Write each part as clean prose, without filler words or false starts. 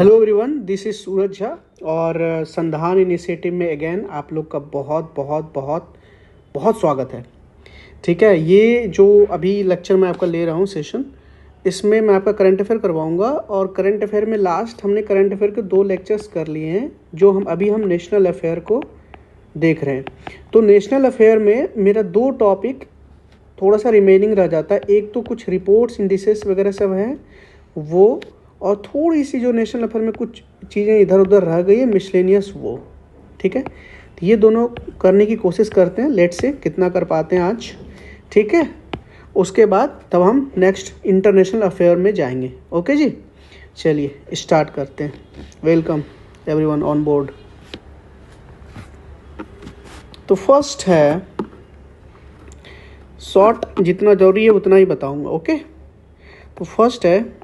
Hello everyone, this is सूरज झा और संधान initiative में again आप लोग का बहुत बहुत बहुत बहुत स्वागत है। ठीक है, ये जो अभी लेक्चर मैं आपका ले रहा हूँ सेशन, इसमें मैं आपका करंट अफेयर करवाऊँगा और करंट अफेयर में लास्ट हमने करंट अफेयर के 2 लेक्चर्स कर लिए हैं जो हम नेशनल अफेयर को देख रहे हैं। तो नेशनल अफेयर में मेरा 2 टॉपिक थोड़ा सा रिमेनिंग रह जाता है। एक तो कुछ रिपोर्ट्स इंडिसेस वगैरह सब हैं वो, और थोड़ी सी जो नेशनल अफेयर में कुछ चीज़ें इधर उधर रह गई है मिसलेनियस वो। ठीक है, तो ये दोनों करने की कोशिश करते हैं, लेट से कितना कर पाते हैं आज। ठीक है, उसके बाद तब हम नेक्स्ट इंटरनेशनल अफेयर में जाएंगे। ओके जी, चलिए स्टार्ट करते हैं। Welcome everyone on board. तो फर्स्ट है, शॉर्ट जितना जरूरी है उतना ही बताऊंगा। ओके, तो फर्स्ट है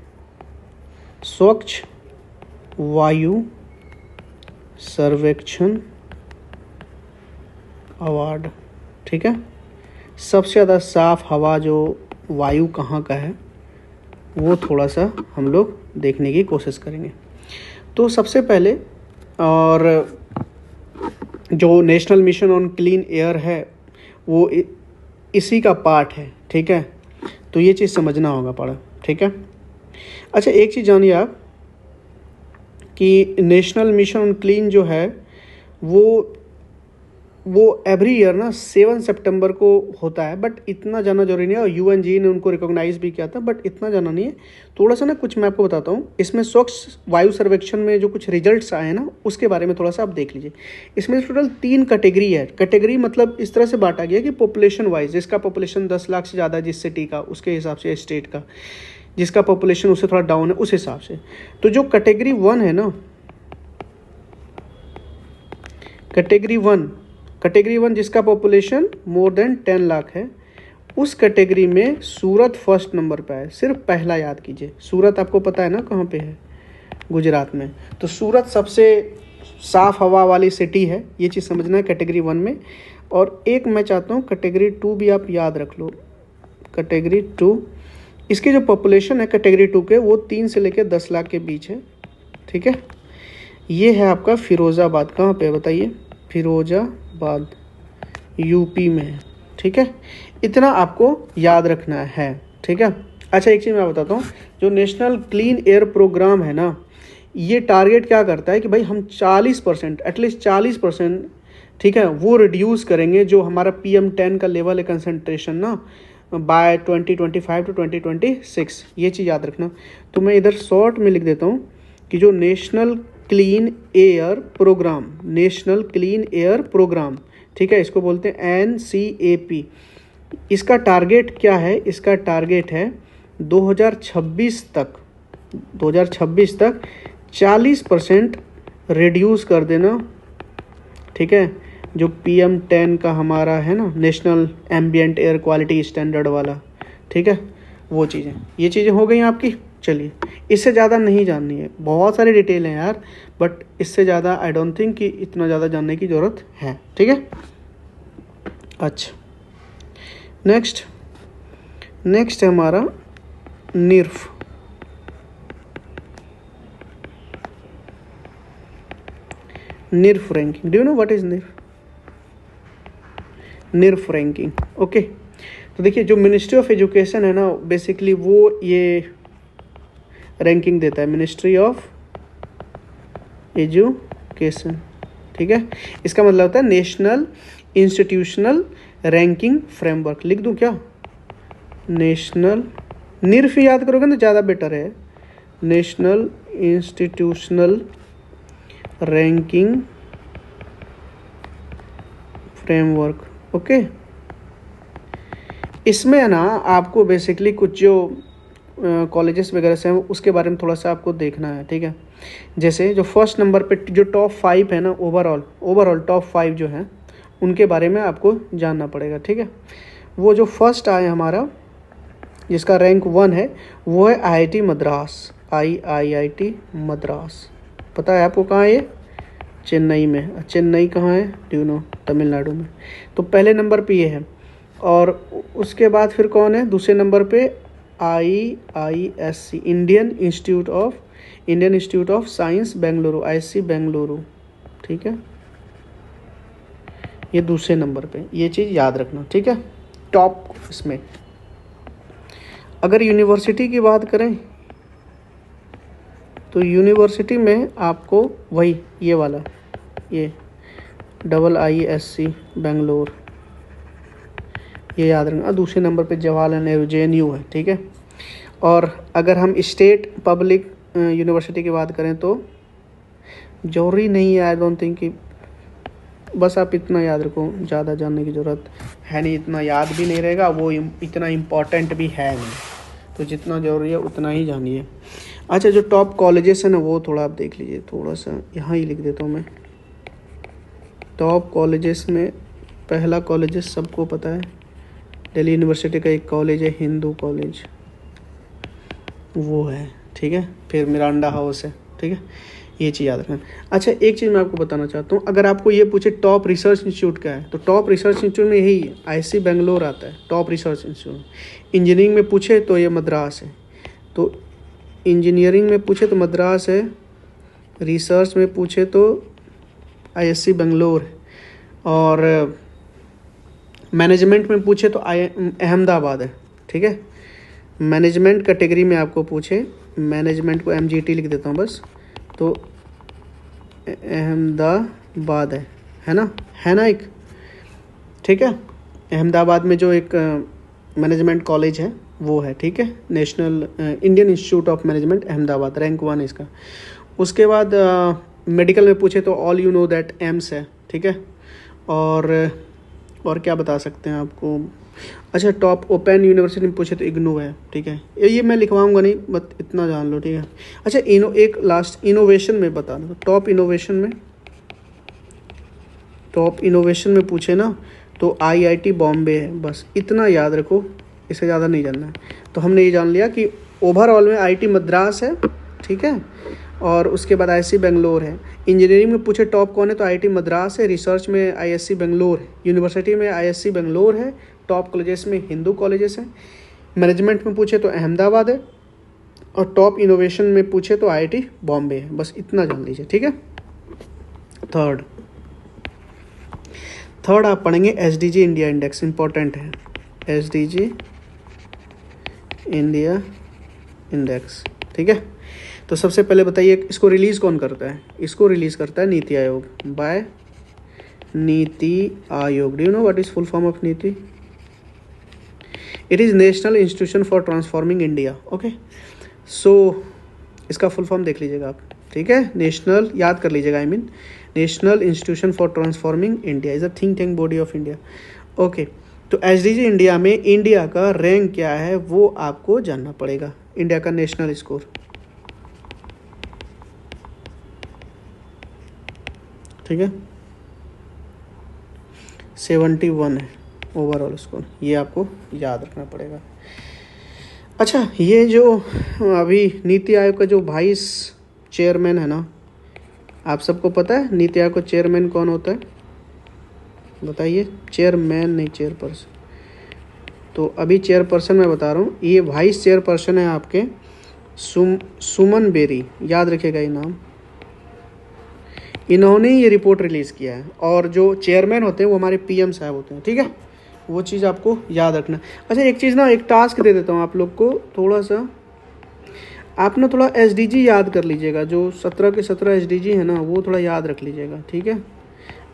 स्वच्छ वायु सर्वेक्षण अवार्ड। ठीक है, सबसे ज़्यादा साफ हवा जो वायु कहाँ का है वो थोड़ा सा हम लोग देखने की कोशिश करेंगे। तो सबसे पहले, और जो national mission on clean air है वो इसी का पार्ट है। ठीक है, तो ये चीज़ समझना होगा पड़ा। ठीक है, अच्छा एक चीज़ जानिए आप कि नेशनल मिशन ऑन क्लीन जो है वो एवरी ईयर ना 7 सितंबर को होता है, बट इतना जाना जरूरी नहीं है। और यूएनजी ने उनको रिकॉग्नाइज भी किया था, बट इतना जाना नहीं है। थोड़ा सा ना कुछ मैं आपको बताता हूँ। इसमें स्वच्छ वायु सर्वेक्षण में जो कुछ रिजल्ट्स आए हैं ना उसके बारे में थोड़ा सा आप देख लीजिए। इसमें टोटल 3 कैटेगरी है। कैटेगरी मतलब इस तरह से बांटा गया कि पॉपुलेशन वाइज, जिसका पॉपुलेशन 10 लाख से ज़्यादा जिस सिटी का उसके हिसाब से, स्टेट का जिसका पॉपुलेशन उससे थोड़ा डाउन है उस हिसाब से। तो जो कैटेगरी 1 है ना, कैटेगरी वन जिसका पॉपुलेशन मोर देन 10 लाख है, उस कैटेगरी में सूरत फर्स्ट नंबर पे है। सिर्फ पहला याद कीजिए, सूरत आपको पता है ना कहाँ पे है, गुजरात में। तो सूरत सबसे साफ हवा वाली सिटी है, ये चीज़ समझना है कैटेगरी 1 में। और एक मैं चाहता हूँ कैटेगरी 2 भी आप याद रख लो। कैटेगरी 2, इसकी जो पॉपुलेशन है कैटेगरी 2 के वो 3 से लेकर 10 लाख के बीच है। ठीक है, ये है आपका फिरोज़ाबाद। कहाँ पे बताइए? फिरोज़ाबाद यूपी में है। ठीक है, इतना आपको याद रखना है। ठीक है, अच्छा एक चीज़ मैं बताता हूँ, जो नेशनल क्लीन एयर प्रोग्राम है ना, ये टारगेट क्या करता है कि भाई हम 40%, एटलीस्ट 40%, ठीक है, वो रिड्यूस करेंगे जो हमारा PM10 का लेवल है कंसंट्रेशन ना, बाय 2025 टू 2026। ये चीज़ याद रखना। तो मैं इधर शॉर्ट में लिख देता हूँ कि जो नेशनल क्लीन एयर प्रोग्राम, ठीक है, इसको बोलते हैं NCAP। इसका टारगेट क्या है? इसका टारगेट है 2026 तक 40% रिड्यूस कर देना। ठीक है, जो PM10 का हमारा है ना, national ambient air quality standard वाला। ठीक है, वो चीज़ें, ये चीज़ें हो गई आपकी। चलिए, इससे ज़्यादा नहीं जाननी है, बहुत सारी डिटेल हैं यार, बट इससे ज़्यादा आई डोंट थिंक कि इतना ज़्यादा जानने की ज़रूरत है। ठीक है, अच्छा नेक्स्ट है हमारा NIRF. Ranking, do you know what is NIRF ranking? Okay, तो देखिए जो मिनिस्ट्री ऑफ एजुकेशन है ना, बेसिकली वो ये रैंकिंग देता है, मिनिस्ट्री ऑफ एजुकेशन। ठीक है, इसका मतलब होता है नेशनल इंस्टीट्यूशनल रैंकिंग फ्रेमवर्क। लिख दूं क्या? नेशनल, निर्फ याद करोगे ना ज़्यादा बेटर है। National institutional ranking framework. Okay, इसमें है ना आपको बेसिकली कुछ जो कॉलेजेस वगैरह से हैं उसके बारे में थोड़ा सा आपको देखना है। ठीक है, जैसे जो फर्स्ट नंबर पे जो टॉप 5 है ना, ओवरऑल टॉप 5 जो हैं उनके बारे में आपको जानना पड़ेगा। ठीक है, वो जो फर्स्ट आए हमारा, जिसका रैंक 1 है, वो है IIT मद्रास। IIT मद्रास, पता है आपको कहाँ है ये? चेन्नई में। चेन्नई कहाँ है? Do you no? तमिलनाडु में। तो पहले नंबर पे ये है। और उसके बाद फिर कौन है दूसरे नंबर पे? IISc, Indian institute of Indian institute of science Bengaluru, ISC Bengaluru, ठीक है, ये दूसरे नंबर पे, ये चीज़ याद रखना, ठीक है। टॉप इसमें अगर यूनिवर्सिटी की बात करें तो यूनिवर्सिटी में आपको वही ये वाला, ये IISc बेंगलोर, ये याद रखना। दूसरे नंबर पे जवाहरलाल नेहरू JNU है, ठीक है। और अगर हम स्टेट पब्लिक यूनिवर्सिटी की बात करें तो जरूरी नहीं है, आई डोंट थिंक कि, बस आप इतना याद रखो, ज़्यादा जानने की ज़रूरत है नहीं, इतना याद भी नहीं रहेगा, वो इतना इम्पॉर्टेंट भी है नहीं, तो जितना ज़रूरी है उतना ही जानिए। अच्छा, जो टॉप कॉलेजेस हैं ना वो थोड़ा आप देख लीजिए, थोड़ा सा यहाँ ही लिख देता हूँ मैं। टॉप कॉलेजेस में पहला कॉलेजेस सबको पता है, दिल्ली यूनिवर्सिटी का एक कॉलेज है, हिंदू कॉलेज, वो है, ठीक है। फिर मिरांडा हाउस है, ठीक है, ये चीज़ याद रखना। अच्छा, एक चीज़ मैं आपको बताना चाहता हूँ, अगर आपको ये पूछे टॉप रिसर्च इंस्टीट्यूट क्या है, तो टॉप रिसर्च इंस्टीट्यूट में यही ISC बेंगलोर आता है, टॉप रिसर्च इंस्टीट्यूट। इंजीनियरिंग में पूछे तो ये मद्रास है, तो इंजीनियरिंग में पूछे तो मद्रास है, रिसर्च में पूछे तो ISC बेंगलोर है, और मैनेजमेंट में पूछे तो अहमदाबाद है, ठीक है। मैनेजमेंट कैटेगरी में आपको पूछे, मैनेजमेंट को MGT लिख देता हूँ बस, तो अहमदाबाद है ना, है ना एक, ठीक है। अहमदाबाद में जो एक मैनेजमेंट कॉलेज है वो है, ठीक है, national Indian institute of management Ahmedabad, rank 1 है इसका। उसके बाद मेडिकल में पूछे तो all you know that aims है, ठीक है। और क्या बता सकते हैं आपको, अच्छा, टॉप ओपन यूनिवर्सिटी में पूछे तो इग्नू है, ठीक है, ये मैं लिखवाऊंगा नहीं, बट इतना जान लो, ठीक है। अच्छा, एक लास्ट इनोवेशन में बता दो, टॉप इनोवेशन में पूछे ना तो IIT बॉम्बे है, बस इतना याद रखो, इससे ज़्यादा नहीं जानना है। तो हमने ये जान लिया कि ओवरऑल में IIT मद्रास है, ठीक है, और उसके बाद ISC बेंगलोर है। इंजीनियरिंग में पूछे टॉप कौन है तो IIT मद्रास है, रिसर्च में ISC बेंगलोर है, यूनिवर्सिटी में ISC बेंगलोर है, टॉप कॉलेजेस में हिंदू कॉलेजेस हैं, मैनेजमेंट में पूछे तो अहमदाबाद है, और टॉप इनोवेशन में पूछे तो IIT बॉम्बे है, बस इतना जान लीजिए, ठीक है। थर्ड आप पढ़ेंगे SDG इंडिया इंडेक्स, इंपॉर्टेंट है, SDG इंडिया इंडेक्स, ठीक है। तो सबसे पहले बताइए, इसको रिलीज़ कौन करता है, इसको रिलीज़ करता है NITI Aayog, by NITI Aayog. Do you know what is full form of NITI? It is national institution for transforming India, okay. So इसका फुल फॉर्म देख लीजिएगा आप, ठीक है, नेशनल याद कर लीजिएगा, I mean national institution for transforming India is a think tank body of India, okay. तो SDG इंडिया में इंडिया का रैंक क्या है वो आपको जानना पड़ेगा, इंडिया का नेशनल स्कोर, ठीक है, 71 है ओवरऑल स्कोर, ये आपको याद रखना पड़ेगा। अच्छा, ये जो अभी नीति आयोग का जो वाइस चेयरमैन है ना, आप सबको पता है नीति आयोग का चेयरमैन कौन होता है, बताइए। चेयरमैन नहीं, चेयरपर्सन। तो अभी चेयरपर्सन मैं बता रहा हूँ, ये वाइस चेयरपर्सन है आपके सुमन बेरी, याद रखिएगा ये नाम, इन्होंने ये रिपोर्ट रिलीज़ किया है, और जो चेयरमैन होते हैं वो हमारे PM साहब होते हैं, ठीक है, वो चीज़ आपको याद रखना। अच्छा, एक चीज़ ना, एक टास्क दे देता हूँ आप लोग को, थोड़ा सा आप ना थोड़ा SDG याद कर लीजिएगा, जो 17 के 17 SDG है ना, वो थोड़ा याद रख लीजिएगा, ठीक है।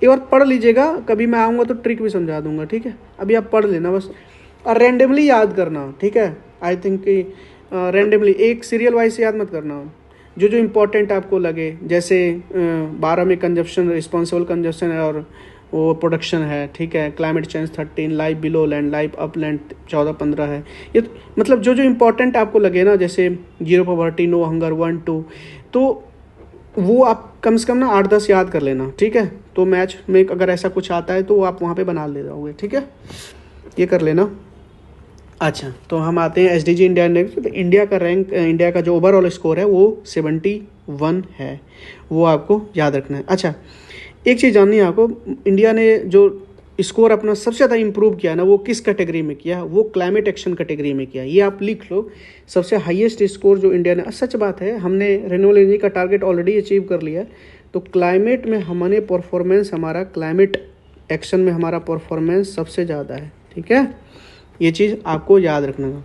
एक बार पढ़ लीजिएगा, कभी मैं आऊँगा तो ट्रिक भी समझा दूंगा, ठीक है। अभी आप पढ़ लेना बस, और रैंडमली याद करना, ठीक है। आई थिंक कि रैंडमली, एक सीरियल वाइज याद मत करना, जो जो इम्पोर्टेंट आपको लगे, जैसे 12 में कंजप्शन, रिस्पॉन्सिबल कंजप्शन है, और वो प्रोडक्शन है, ठीक है, climate change 13, life below land, life up land 14-15 है, ये मतलब जो जो इम्पोर्टेंट आपको लगे ना, जैसे 0 पॉवर्टी, नो हंगर, 1 2, तो वो आप कम से कम ना 8-10 याद कर लेना, ठीक है। तो मैच में अगर ऐसा कुछ आता है तो आप वहाँ पे बना ले जाओगे, ठीक है, ये कर लेना। अच्छा, तो हम आते हैं SDG इंडिया इंडेक्स। तो इंडिया का रैंक, इंडिया का जो ओवरऑल स्कोर है वो 71 है, वो आपको याद रखना है। अच्छा, एक चीज़ जाननी है आपको, इंडिया ने जो स्कोर अपना सबसे ज़्यादा इंप्रूव किया ना, वो किस कैटेगरी में किया? वो क्लाइमेट एक्शन कैटेगरी में किया। ये आप लिख लो, सबसे हाईएस्ट स्कोर जो इंडिया ने, सच बात है हमने रिन्यूएबल एनर्जी का टारगेट ऑलरेडी अचीव कर लिया है, तो क्लाइमेट में हमने परफॉर्मेंस, हमारा क्लाइमेट एक्शन में हमारा परफॉर्मेंस सबसे ज़्यादा है। ठीक है, ये चीज़ आपको याद रखना है।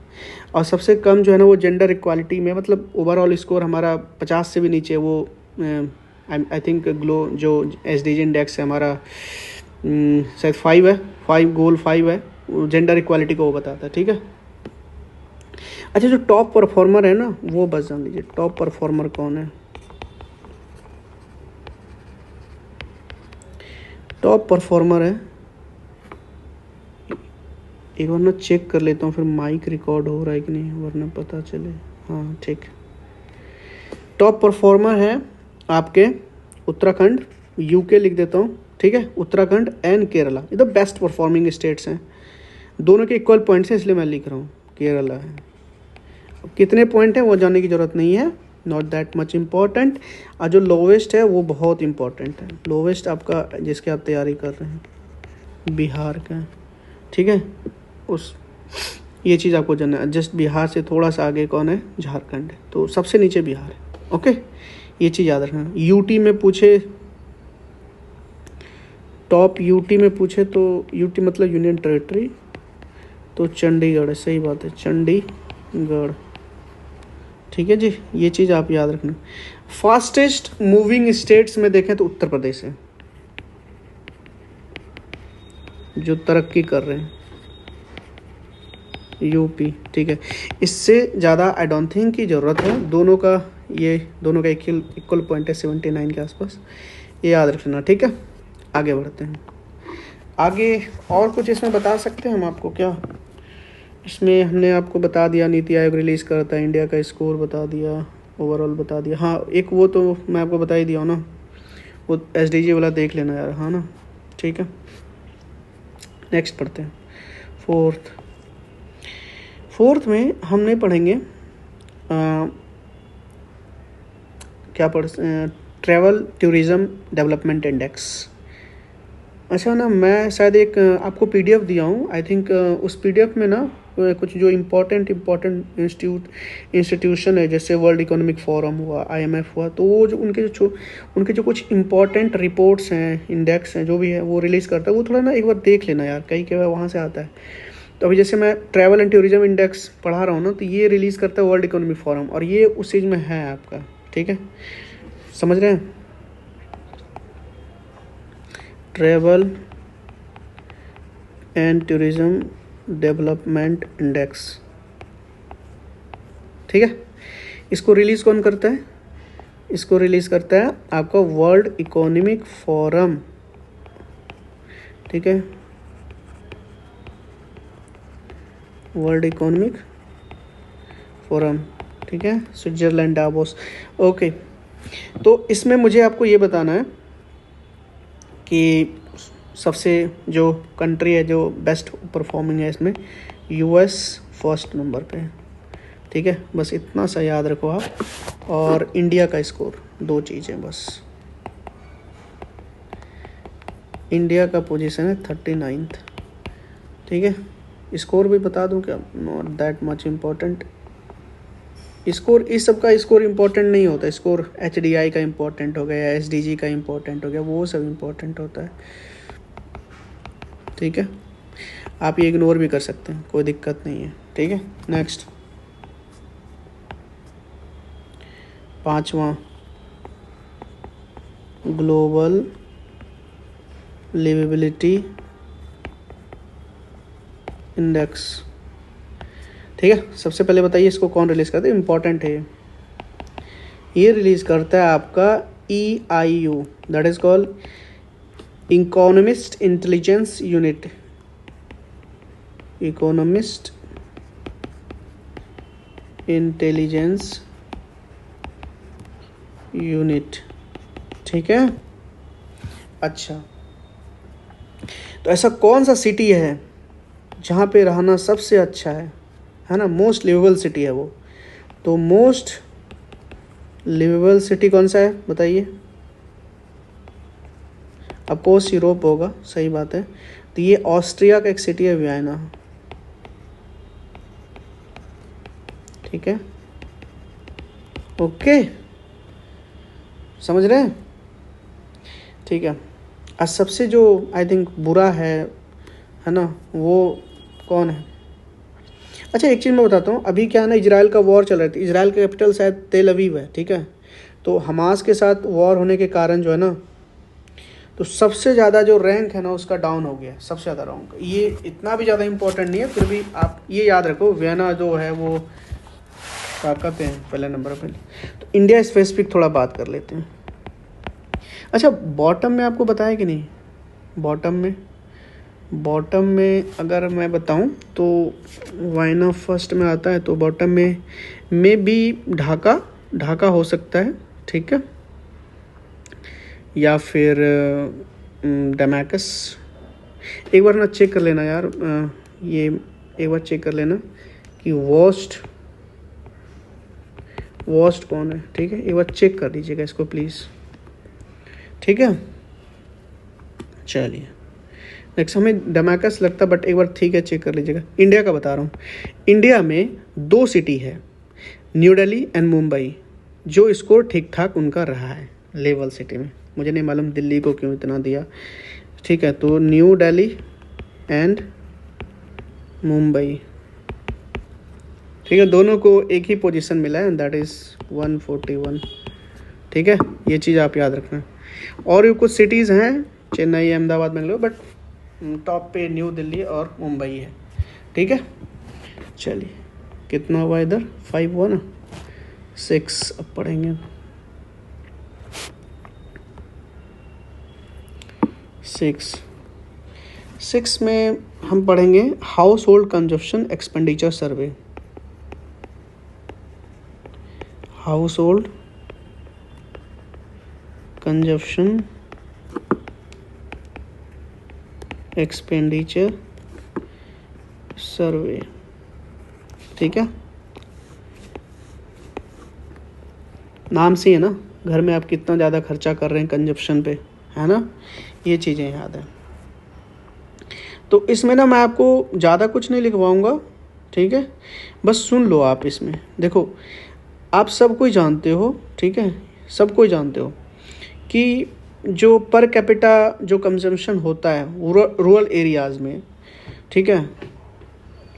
और सबसे कम जो है ना वो जेंडर इक्वालिटी में, मतलब ओवरऑल स्कोर हमारा 50 से भी नीचे, वो आई थिंक ग्लो जो SDG इंडेक्स है हमारा शायद 5 है, 5 गोल 5 है, जेंडर इक्वालिटी को वो बताता है। ठीक है, अच्छा जो टॉप परफॉर्मर है ना वो बस जान लीजिए, टॉप परफॉर्मर कौन है? टॉप परफॉर्मर है, एक बार ना चेक कर लेता हूँ, फिर माइक रिकॉर्ड हो रहा है कि नहीं, वरना पता चले। हाँ ठीक, टॉप परफॉर्मर है आपके उत्तराखंड, यूके लिख देता हूँ। ठीक है, उत्तराखंड एंड केरला, ये तो बेस्ट परफॉर्मिंग स्टेट्स हैं, दोनों के इक्वल पॉइंट्स हैं, इसलिए मैं लिख रहा हूँ केरला है। अब कितने पॉइंट हैं वो जानने की ज़रूरत नहीं है, नॉट दैट मच इम्पॉर्टेंट। और जो लोवेस्ट है वो बहुत इम्पॉर्टेंट है, लोवेस्ट आपका जिसके आप तैयारी कर रहे हैं बिहार का। ठीक है, उस ये चीज़ आपको जानना है। जस्ट बिहार से थोड़ा सा आगे कौन है? झारखंड है, तो सबसे नीचे बिहार है। ओके, ये चीज़ याद रखना। यूटी में पूछे, टॉप यूटी में पूछे तो यूटी मतलब यूनियन टेरिटरी, तो चंडीगढ़ है, सही बात है, चंडीगढ़। ठीक है जी, ये चीज़ आप याद रखना। फास्टेस्ट मूविंग स्टेट्स में देखें तो उत्तर प्रदेश है जो तरक्की कर रहे हैं, यूपी। ठीक है, इससे ज़्यादा आई डोंट थिंक की ज़रूरत है, दोनों का इक्वल पॉइंट है 79 के आसपास, ये याद रखना। ठीक है, आगे बढ़ते हैं। आगे और कुछ इसमें बता सकते हैं हम आपको क्या? इसमें हमने आपको बता दिया नीति आयोग रिलीज़ करता है, इंडिया का स्कोर बता दिया, ओवरऑल बता दिया। हाँ, एक वो तो मैं आपको बता ही दिया हूँ ना, वो SDG वाला देख लेना यार, हाँ ना। ठीक है, नेक्स्ट पढ़ते हैं। फोर्थ में हम नहीं पढ़ेंगे, क्या ट्रैवल टूरिज़्म डेवलपमेंट इंडेक्स। अच्छा ना, मैं शायद एक आपको PDF दिया हूँ, आई थिंक उस PDF में ना कुछ जो इम्पोर्टेंट इंस्टीट्यूशन है, जैसे वर्ल्ड इकोनॉमिक फोरम हुआ, IMF हुआ, तो वो जो उनके जो कुछ इम्पोर्टेंट रिपोर्ट्स हैं, इंडेक्स हैं, जो भी है वो रिलीज़ करता है, वो थोड़ा ना एक बार देख लेना यार, कहीं क्या वहाँ से आता है। तो अभी जैसे मैं ट्रैवल एंड टूरिज्म इंडेक्स पढ़ा रहा हूँ ना, तो ये रिलीज़ करता है वर्ल्ड इकोनॉमिक फोरम, और ये उस चीज़ में है आपका। ठीक है, समझ रहे हैं? Travel and tourism development index. ठीक है, इसको रिलीज़ कौन करता है? इसको रिलीज़ करता है आपका वर्ल्ड इकोनॉमिक फोरम। ठीक है, वर्ल्ड इकोनॉमिक फोरम। ठीक है, स्विट्जरलैंड, डावोस। ओके, तो इसमें मुझे आपको ये बताना है कि सबसे जो कंट्री है जो बेस्ट परफॉर्मिंग है इसमें, US फर्स्ट नंबर पे है। ठीक है, बस इतना सा याद रखो आप, और इंडिया का स्कोर, दो चीज़ें बस। इंडिया का पोजीशन है 39th। ठीक है, स्कोर भी बता दूं क्या? Not that much important score, इस सब का स्कोर इम्पोर्टेंट नहीं होता, स्कोर HDI का इम्पोर्टेंट हो गया, SDG का इम्पोर्टेंट हो गया, वो सब इम्पोर्टेंट होता है। ठीक है, आप ये इग्नोर भी कर सकते हैं, कोई दिक्कत नहीं है। ठीक है, नेक्स्ट 5वां ग्लोबल लिवेबिलिटी इंडेक्स। ठीक है, सबसे पहले बताइए इसको कौन रिलीज़ करता है? इम्पोर्टेंट है ये रिलीज़ करता है आपका EIU, that is called economist intelligence unit. Economist intelligence unit. ठीक है, अच्छा, तो ऐसा कौन सा सिटी है जहाँ पे रहना सबसे अच्छा है ना, मोस्ट लिवेबल सिटी है वो। तो मोस्ट लिवेबल सिटी कौन सा है बताइए? ऑफकोर्स यूरोप होगा, सही बात है। तो ये ऑस्ट्रिया का एक सिटी है वियना, ठीक है। ओके, समझ रहे हैं, ठीक है। आज सबसे जो आई थिंक बुरा है ना, वो कौन है? अच्छा एक चीज़ मैं बताता हूँ, अभी क्या है ना, इजराइल का वॉर चल रहा है, इजराइल का कैपिटल शायद तेल अवीव है, ठीक है। तो हमास के साथ वॉर होने के कारण जो है ना, तो सबसे ज़्यादा जो रैंक है ना उसका डाउन हो गया, सबसे ज़्यादा रैंक। ये इतना भी ज़्यादा इंपॉर्टेंट नहीं है, फिर भी आप ये याद रखो, वियना जो है वो ताकत है पहले नंबर पे। तो इंडिया स्पेसिफिक थोड़ा बात कर लेते हैं। अच्छा बॉटम में आपको बताया कि नहीं, बॉटम में अगर मैं बताऊं तो वाइना फर्स्ट में आता है, तो बॉटम में भी ढाका हो सकता है, ठीक है, या फिर डेमाकस। एक बार ना चेक कर लेना यार, ये एक बार चेक कर लेना कि वर्स्ट कौन है, ठीक है। एक बार चेक कर लीजिएगा इसको प्लीज़, ठीक है। चलिए नेक्स्ट हमें डेमाकस लगता, बट एक बार ठीक है चेक कर लीजिएगा। इंडिया का बता रहा हूँ, इंडिया में 2 सिटी है, न्यू दिल्ली एंड मुंबई, जो स्कोर ठीक ठाक उनका रहा है लेवल सिटी में। मुझे नहीं मालूम दिल्ली को क्यों इतना दिया, ठीक है। तो न्यू दिल्ली एंड मुंबई, ठीक है, दोनों को एक ही पोजीशन मिला है, दैट इज़ 141, ठीक है। ये चीज़ आप याद रखना। और ये कुछ सिटीज़ हैं, चेन्नई, अहमदाबाद, बेंगलुरु, बट टॉप पे न्यू दिल्ली और मुंबई है, ठीक है। चलिए कितना हुआ इधर, 5 हुआ ना, 6 अब पढ़ेंगे। 6 में हम पढ़ेंगे हाउस होल्ड कंजप्शन एक्सपेंडिचर सर्वे। हाउस होल्ड कंजप्शन एक्सपेंडिचर सर्वे, ठीक है। नाम से है ना, घर में आप कितना ज़्यादा खर्चा कर रहे हैं कंजप्शन पे, है ना, ये चीज़ें याद है। तो इसमें ना मैं आपको ज़्यादा कुछ नहीं लिखवाऊंगा, ठीक है, बस सुन लो आप। इसमें देखो आप सब कोई जानते हो, ठीक है, सब कोई जानते हो कि जो पर कैपिटा जो कंजम्पशन होता है रूरल एरियाज़ में, ठीक है,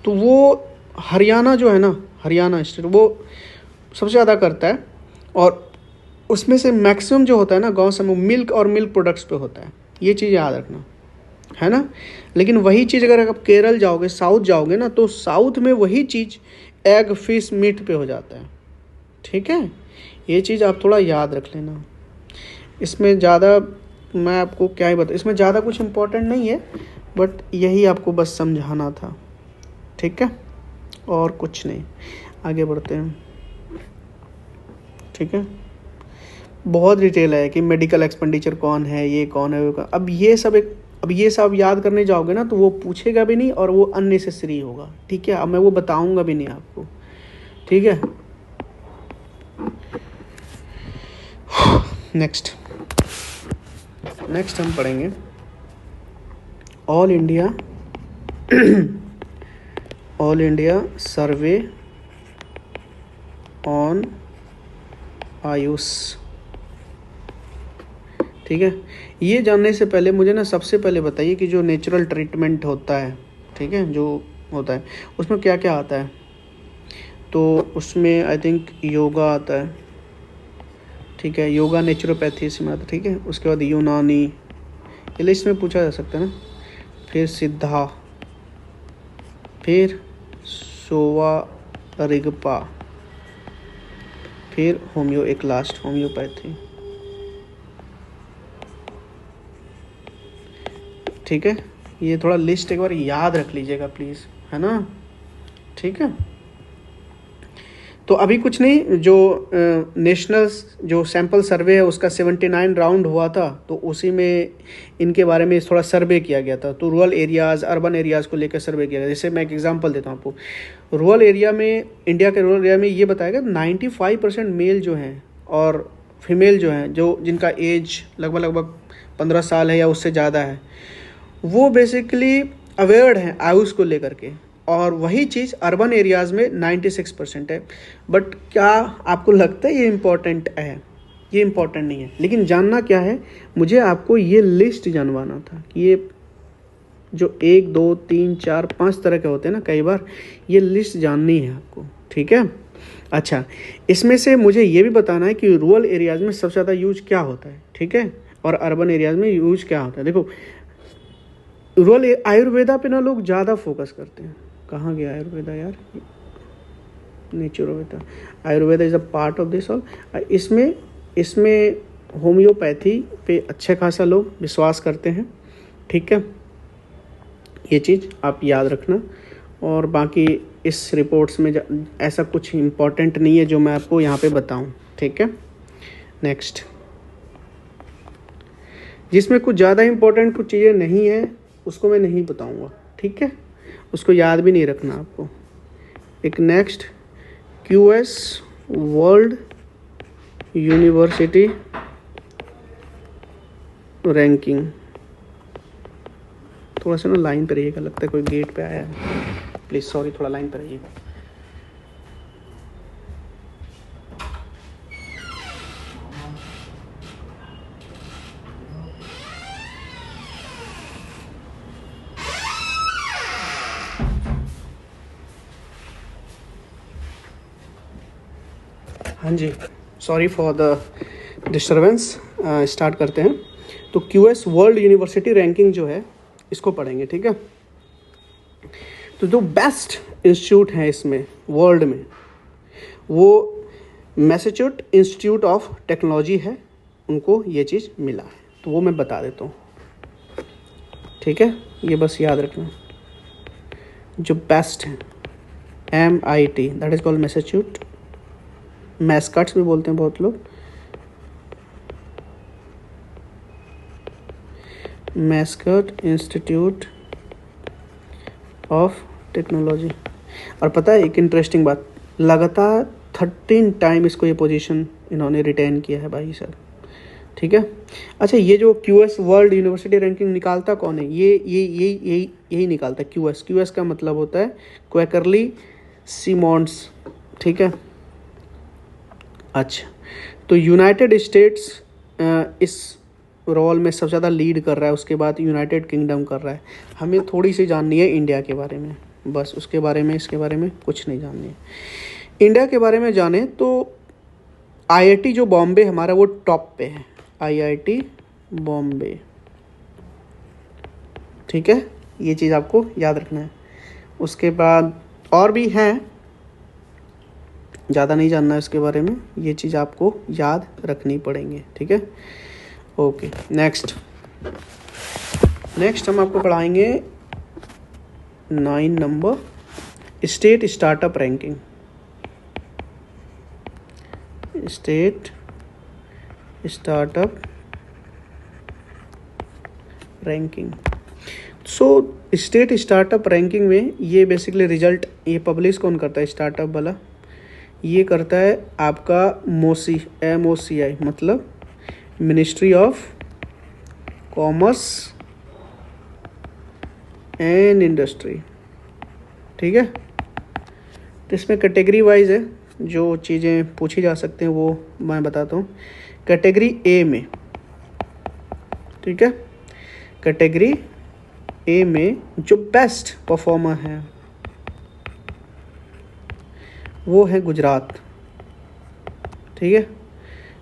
तो वो हरियाणा जो है ना, हरियाणा स्टेट वो सबसे ज़्यादा करता है, और उसमें से मैक्सिमम जो होता है ना गांव से मिल्क और मिल्क प्रोडक्ट्स पे होता है, ये चीज़ याद रखना, है ना। लेकिन वही चीज़ अगर आप केरल जाओगे, साउथ जाओगे ना, तो साउथ में वही चीज़ एग, फिश, मीट पे हो जाता है, ठीक है। ये चीज़ आप थोड़ा याद रख लेना। इसमें ज़्यादा मैं आपको क्या ही बता, इसमें ज़्यादा कुछ इम्पोर्टेंट नहीं है, बट यही आपको बस समझाना था, ठीक है, और कुछ नहीं। आगे बढ़ते हैं, ठीक है। बहुत डिटेल है कि मेडिकल एक्सपेंडिचर कौन है, ये कौन है, वो कौन। अब ये सब याद करने जाओगे ना तो वो पूछेगा भी नहीं और वो अननेसेसरी होगा, ठीक है। अब मैं वो बताऊंगा भी नहीं आपको, ठीक है। नेक्स्ट हम पढ़ेंगे all India survey on Ayush, ठीक है। ये जानने से पहले मुझे ना सबसे पहले बताइए कि जो नेचुरल ट्रीटमेंट होता है, ठीक है, जो होता है उसमें क्या क्या आता है। तो उसमें आई थिंक योगा आता है, ठीक है, योगा नेचुरोपैथी इसमें आता है, ठीक है। उसके बाद यूनानी, ये लिस्ट में पूछा जा सकता है ना, फिर सिद्धा, फिर सोवा रिगपा, फिर होम्यो, एक लास्ट होम्योपैथी, ठीक है। ये थोड़ा लिस्ट एक बार याद रख लीजिएगा प्लीज़, है ना, ठीक है। तो अभी कुछ नहीं, जो नेशनल जो सैंपल सर्वे है उसका 79 राउंड हुआ था, तो उसी में इनके बारे में थोड़ा सर्वे किया गया था। तो रूरल एरियाज़, अर्बन एरियाज़ को लेकर सर्वे किया गया। जैसे मैं एक एग्जांपल देता हूँ आपको, रूरल एरिया में, इंडिया के रूरल एरिया में ये बताया गया 95% मेल जो हैं और फीमेल जो हैं, जो जिनका एज लगभग 15 साल है या उससे ज़्यादा है, वो बेसिकली अवेयर्ड हैं आयुष को लेकर के, और वही चीज़ अर्बन एरियाज़ में 96% है। बट क्या आपको लगता है ये इम्पोर्टेंट है? ये इम्पोर्टेंट नहीं है, लेकिन जानना क्या है, मुझे आपको ये लिस्ट जानवाना था कि ये जो 1 2 3 4 5 तरह के होते हैं ना, कई बार ये लिस्ट जाननी है आपको, ठीक है। अच्छा, इसमें से मुझे ये भी बताना है कि रूरल एरियाज़ में सबसे ज़्यादा यूज क्या होता है, ठीक है, और अर्बन एरियाज़ में यूज क्या होता है। देखो, रूरल आयुर्वेदा पे ना लोग ज़्यादा फोकस करते हैं। कहाँ गया आयुर्वेदा यार? Naturopathy, Ayurveda is a part of this all. इसमें होम्योपैथी पे अच्छे खासा लोग विश्वास करते हैं, ठीक है। ये चीज़ आप याद रखना। और बाकी इस रिपोर्ट्स में ऐसा कुछ इम्पोर्टेंट नहीं है जो मैं आपको यहाँ पे बताऊँ, ठीक है। नेक्स्ट, जिसमें कुछ ज़्यादा इम्पोर्टेंट कुछ चीज़ें नहीं है उसको मैं नहीं बताऊँगा, ठीक है, उसको याद भी नहीं रखना आपको। एक next, QS world university ranking. थोड़ा सा ना लाइन पर रहिएगा, लगता है कोई गेट पे आया है, प्लीज़ सॉरी, थोड़ा लाइन पर रहिएगा। हाँ जी, sorry for the disturbance. Start करते हैं। तो QS वर्ल्ड यूनिवर्सिटी रैंकिंग जो है इसको पढ़ेंगे, ठीक है। तो जो बेस्ट इंस्टीट्यूट हैं इसमें वर्ल्ड में, वो मैसेच्यूट इंस्टीट्यूट ऑफ टेक्नोलॉजी है, उनको ये चीज़ मिला है, तो वो मैं बता देता हूँ, ठीक है। ये बस याद रखना, जो बेस्ट हैं MIT, दैट इज़ कॉल्ड मैसेच्यूट, मैस्कट्स भी बोलते हैं बहुत लोग, मैस्कट इंस्टीट्यूट ऑफ टेक्नोलॉजी। और पता है एक इंटरेस्टिंग बात, लगातार 13 टाइम इसको ये पोजीशन इन्होंने रिटेन किया है भाई सर, ठीक है। अच्छा, ये जो QS वर्ल्ड यूनिवर्सिटी रैंकिंग निकालता कौन है? यही निकालता है QS। QS का मतलब होता है क्वेकरली सिमॉन्स, ठीक है। अच्छा, तो यूनाइटेड स्टेट्स इस रोल में सबसे ज़्यादा लीड कर रहा है, उसके बाद यूनाइटेड किंगडम कर रहा है। हमें थोड़ी सी जाननी है इंडिया के बारे में, बस उसके बारे में, इसके बारे में कुछ नहीं जाननी है। इंडिया के बारे में जाने तो IIT जो बॉम्बे हमारा वो टॉप पे है, IIT बॉम्बे, ठीक है, ये चीज़ आपको याद रखना है। उसके बाद और भी हैं, ज़्यादा नहीं जानना है इसके बारे में, ये चीज़ आपको याद रखनी पड़ेंगे, ठीक है। ओके, नेक्स्ट हम आपको पढ़ाएंगे 9 number, state startup ranking. State startup ranking. State startup ranking में ये बेसिकली रिजल्ट ये पब्लिश कौन करता है? स्टार्टअप वाला ये करता है आपका MOCI, मतलब ministry of commerce and industry, ठीक है। तो इसमें कैटेगरी वाइज है, जो चीज़ें पूछी जा सकते हैं वो मैं बताता हूँ। कैटेगरी A में, ठीक है, कैटेगरी A में जो बेस्ट परफॉर्मर हैं वो है गुजरात, ठीक है।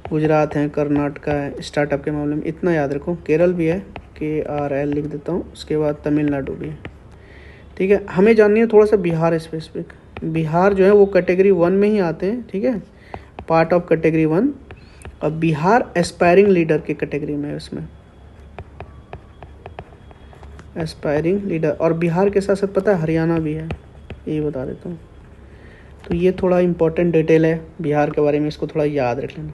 गुजरात है, कर्नाटका है, स्टार्टअप के मामले में इतना याद रखो। केरल भी है, KRL लिख देता हूँ, उसके बाद तमिलनाडु भी है, ठीक है। हमें जाननी है थोड़ा सा बिहार स्पेसिफिक। बिहार जो है वो कैटेगरी 1 में ही आते हैं, ठीक है, पार्ट ऑफ कैटेगरी 1। और बिहार एस्पायरिंग लीडर की कैटेगरी में है, उसमें एस्पायरिंग लीडर। और बिहार के साथ साथ पता है हरियाणा भी है, ये बता देता हूँ। तो ये थोड़ा इंपॉर्टेंट डिटेल है बिहार के बारे में, इसको थोड़ा याद रख लेना।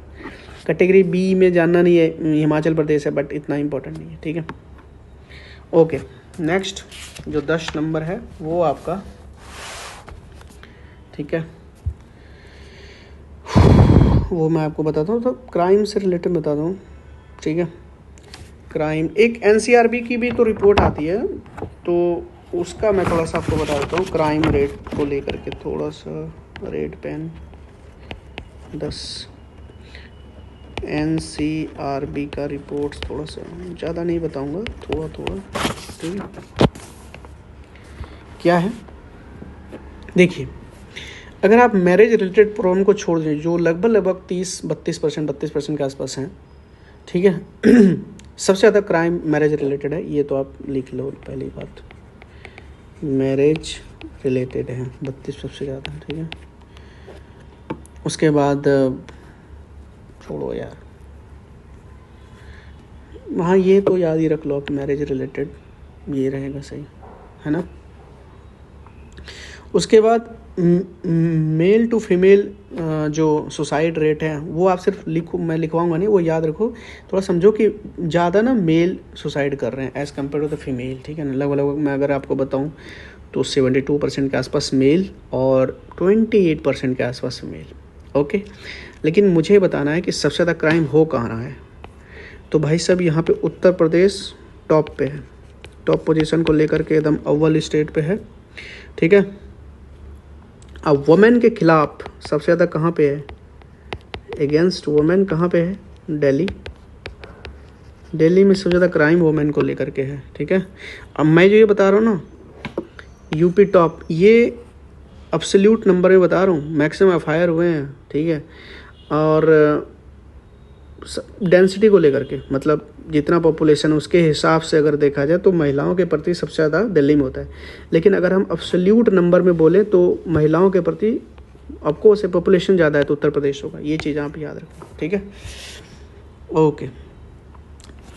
कैटेगरी B में जानना नहीं है, हिमाचल प्रदेश है, बट इतना इंपॉर्टेंट नहीं है, ठीक है। ओके, नेक्स्ट जो 10 नंबर है वो आपका, ठीक है, वो मैं आपको बताता हूँ, तो क्राइम से रिलेटेड बताता हूँ, ठीक है। क्राइम, एक एनसीआरबी की भी तो रिपोर्ट आती है, तो उसका मैं थोड़ा सा आपको बता देता हूँ क्राइम रेट को लेकर के। थोड़ा सा रेड पेन 10 एनसीआरबी का रिपोर्ट, थोड़ा सा ज़्यादा नहीं बताऊँगा, थोड़ा थोड़ा, ठीक है। क्या है देखिए, अगर आप मैरिज रिलेटेड प्रॉब्लम को छोड़ दें जो लगभग 32% के आसपास हैं, ठीक है। सबसे ज़्यादा क्राइम मैरिज रिलेटेड है, ये तो आप लिख लो। पहली बात मैरिज रिलेटेड है 32 सबसे ज़्यादा, ठीक है। उसके बाद छोड़ो यार, वहाँ ये तो याद ही रख लो आप, मैरिज रिलेटेड ये रहेगा सही, है ना। उसके बाद मेल टू फीमेल जो सुसाइड रेट है वो आप सिर्फ लिखो, मैं लिखवाऊंगा नहीं, वो याद रखो। थोड़ा समझो कि ज़्यादा ना मेल सुसाइड कर रहे हैं as compared to the female, ठीक है ना। लगभग मैं अगर आपको बताऊं तो 72% के आसपास मेल और 28% के आसपास फीमेल, ओके। लेकिन मुझे बताना है कि सबसे ज़्यादा क्राइम हो कहाँ रहा है। तो भाई साहब यहाँ पे उत्तर प्रदेश टॉप पे है, टॉप पोजीशन को लेकर के एकदम अव्वल स्टेट पे है, ठीक है। अब वुमेन के खिलाफ सबसे ज़्यादा कहाँ पे है, अगेंस्ट वुमेन कहाँ पे है, दिल्ली। दिल्ली में सबसे ज़्यादा क्राइम वुमेन को लेकर के है, ठीक है। अब मैं जो ये बता रहा हूँ ना, यूपी टॉप, ये एब्सोल्यूट नंबर में बता रहा हूँ, मैक्सिमम एफआईआर हुए हैं, ठीक है। और डेंसिटी को लेकर के, मतलब जितना पॉपुलेशन उसके हिसाब से अगर देखा जाए तो महिलाओं के प्रति सबसे ज़्यादा दिल्ली में होता है। लेकिन अगर हम एब्सोल्यूट नंबर में बोलें तो महिलाओं के प्रति आपको से पॉपुलेशन ज़्यादा है तो उत्तर प्रदेश होगा। ये चीज़ आप याद रखें, ठीक है, ओके।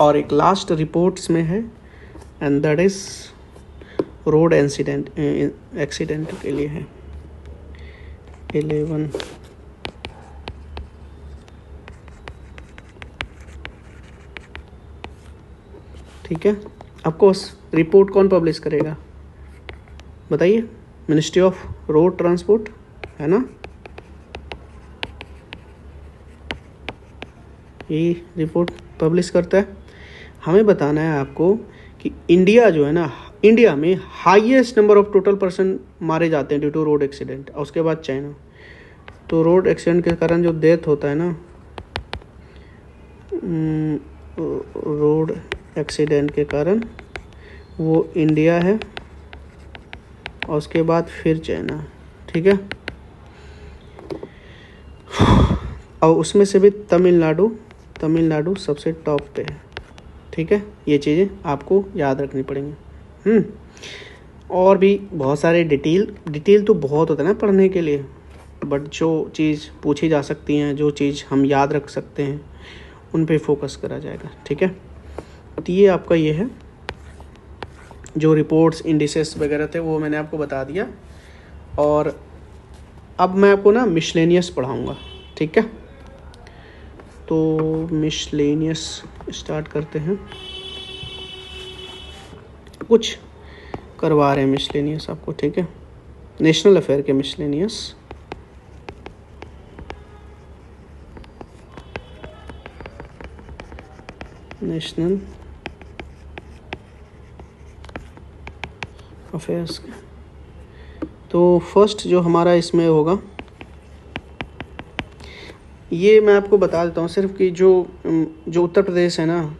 और एक लास्ट रिपोर्ट्स में है and that is road accident के लिए है 11। ठीक है, आपको रिपोर्ट कौन पब्लिश करेगा बताइए, मिनिस्ट्री ऑफ रोड ट्रांसपोर्ट, है ना। ये रिपोर्ट पब्लिश करता है। हमें बताना है आपको कि इंडिया जो है ना, इंडिया में highest number of total person मारे जाते हैं ड्यू टू रोड एक्सीडेंट, और उसके बाद चाइना। तो रोड एक्सीडेंट के कारण जो डेथ होता है ना, रोड एक्सीडेंट के कारण वो इंडिया है और उसके बाद फिर चाइना, ठीक है। और उसमें से भी तमिलनाडु सबसे टॉप पे है, ठीक है। ये चीज़ें आपको याद रखनी पड़ेंगी। और भी बहुत सारे डिटेल तो बहुत होता है ना पढ़ने के लिए, बट जो चीज़ पूछी जा सकती हैं, जो चीज़ हम याद रख सकते हैं, उन पे फोकस करा जाएगा, ठीक है। तो ये आपका ये है, जो रिपोर्ट्स इंडिसेस वगैरह थे वो मैंने आपको बता दिया। और अब मैं आपको ना मिसलेनियस पढ़ाऊँगा, ठीक है। तो मिसलेनियस स्टार्ट करते हैं, कुछ करवा रहे हैं मिसलेनियस आपको, ठीक है। नेशनल अफेयर के मिसलेनियस, नेशनल अफेयर्स। तो फर्स्ट जो हमारा इसमें होगा, ये मैं आपको बता देता हूँ सिर्फ कि जो उत्तर प्रदेश है ना,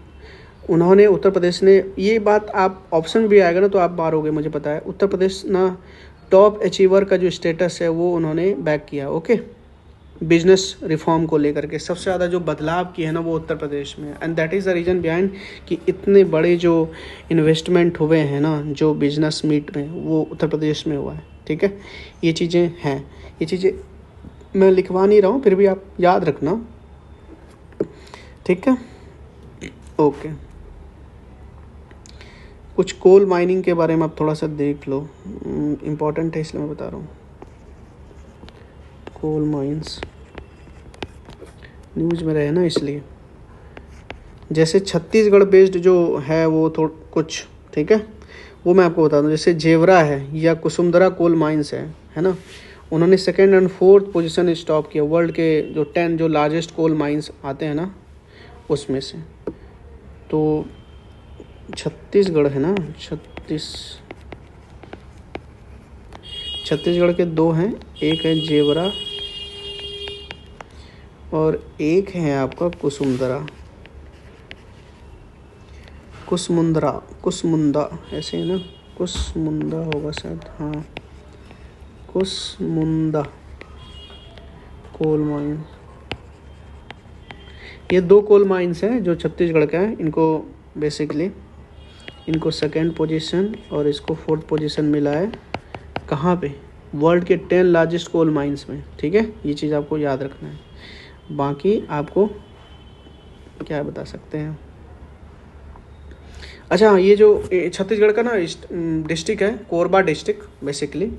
उन्होंने, उत्तर प्रदेश ने, ये बात आप ऑप्शन भी आएगा ना तो आप मारोगे, मुझे पता है। उत्तर प्रदेश ना टॉप अचीवर का जो स्टेटस है वो उन्होंने बैक किया, ओके। बिजनेस रिफॉर्म को लेकर के सबसे ज़्यादा जो बदलाव किए हैं ना वो उत्तर प्रदेश में, and that is the reason behind कि इतने बड़े जो इन्वेस्टमेंट हुए हैं ना जो बिजनेस मीट में, वो उत्तर प्रदेश में हुआ है, ठीक है। ये चीज़ें हैं, ये चीज़ें मैं लिखवा नहीं रहा हूँ, फिर भी आप याद रखना, ठीक है, ओके। कुछ कोल माइनिंग के बारे में आप थोड़ा सा देख लो, इम्पोर्टेंट है इसलिए मैं बता रहा हूँ। कोल माइंस न्यूज़ में रहे ना, इसलिए जैसे छत्तीसगढ़ बेस्ड जो है वो कुछ, ठीक है, वो मैं आपको बता दूं। जैसे जेवरा है या कुसुमदरा कोल माइंस है ना, उन्होंने 2nd और 4th पोजीशन स्टॉप किया वर्ल्ड के जो 10 जो लार्जेस्ट कोल माइंस आते हैं ना उसमें से। तो छत्तीसगढ़ है ना, छत्तीसगढ़ के दो हैं, एक है जेवरा और एक है आपका कुसमुंदा ऐसे है ना, कुसमुंदा होगा शायद, हाँ कुसमुंदा कोल माइन। ये दो कोल माइंस हैं जो छत्तीसगढ़ का है। इनको सेकंड पोजीशन और इसको फोर्थ पोजीशन मिला है कहाँ पे, वर्ल्ड के 10 लार्जेस्ट कोल माइंस में। ठीक है, ये चीज़ आपको याद रखना है। बाकी आपको क्या बता सकते हैं, अच्छा ये जो छत्तीसगढ़ का ना डिस्ट्रिक्ट है, कोरबा डिस्ट्रिक्ट बेसिकली,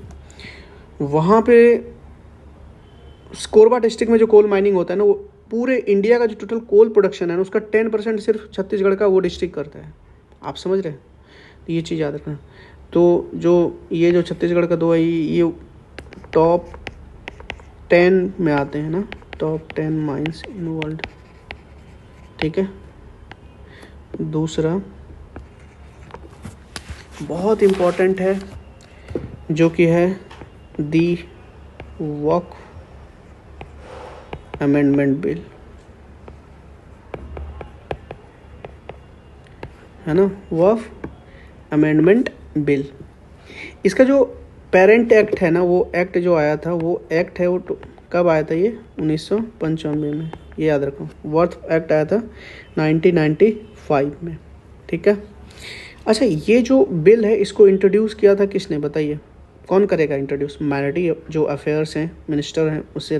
वहाँ पे कोरबा डिस्ट्रिक्ट में जो कोल माइनिंग होता है ना, वो पूरे इंडिया का जो टोटल कोल प्रोडक्शन है ना, उसका 10% सिर्फ छत्तीसगढ़ का वो डिस्ट्रिक्ट करता है। आप समझ रहे हैं, तो ये चीज़ याद रखना। तो जो छत्तीसगढ़ का दो है, ये टॉप 10 में आते हैं ना, टॉप 10 माइंस इन वर्ल्ड। ठीक है, दूसरा बहुत इम्पोर्टेंट है जो कि है दी वक्फ अमेंडमेंट बिल, है ना, वक्फ अमेंडमेंट बिल। इसका जो पेरेंट एक्ट है ना, वो एक्ट जो आया था, वो एक्ट है वो कब आया था, ये 1995 में, ये याद रखो। वक्फ एक्ट आया था 1995 में। ठीक है, अच्छा ये जो बिल है इसको इंट्रोड्यूस किया था किसने, बताइए कौन करेगा इंट्रोड्यूस? माइनॉरिटी जो अफेयर्स हैं, मिनिस्टर हैं, उससे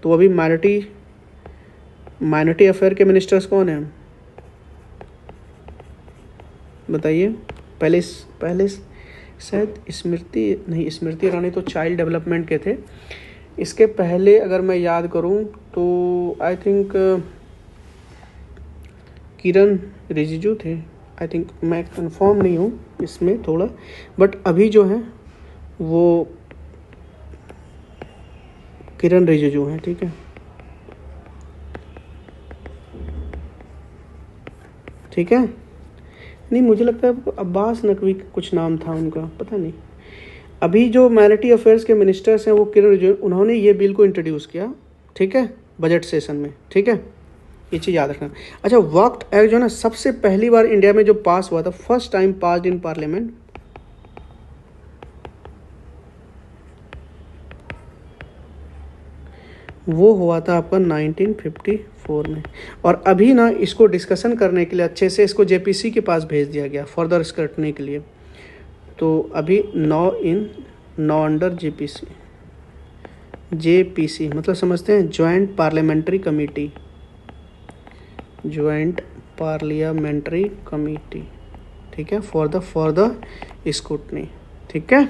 तो अभी माइनॉरिटी अफेयर के मिनिस्टर्स कौन हैं बताइए? पहले शायद स्मृति ईरानी तो चाइल्ड डेवलपमेंट के थे। इसके पहले अगर मैं याद करूं तो आई थिंक किरण रिजिजू थे। आई थिंक, मैं कंफर्म नहीं हूँ इसमें थोड़ा, बट अभी जो है वो किरण रिजिजू हैं। ठीक है, ठीक है, नहीं मुझे लगता है अब्बास नकवी कुछ नाम था उनका, पता नहीं। अभी जो माइनॉरिटी अफेयर्स के मिनिस्टर्स हैं वो किरण रिजिजू, उन्होंने ये बिल को इंट्रोड्यूस किया। ठीक है, बजट सेशन में। ठीक है, ये चीज़ याद रखना। अच्छा, वक्फ एक्ट जो है ना, सबसे पहली बार इंडिया में जो पास हुआ था, first time passed in parliament, वो हुआ था आपका 1954 में। और अभी ना इसको डिस्कशन करने के लिए अच्छे से इसको जेपीसी के पास भेज दिया गया फर्दर स्क्रटनी के लिए। तो अभी नौ अंडर जेपीसी मतलब समझते हैं, ज्वाइंट पार्लियामेंट्री कमेटी। ठीक है, फॉर द स्क्रूटनी। ठीक है,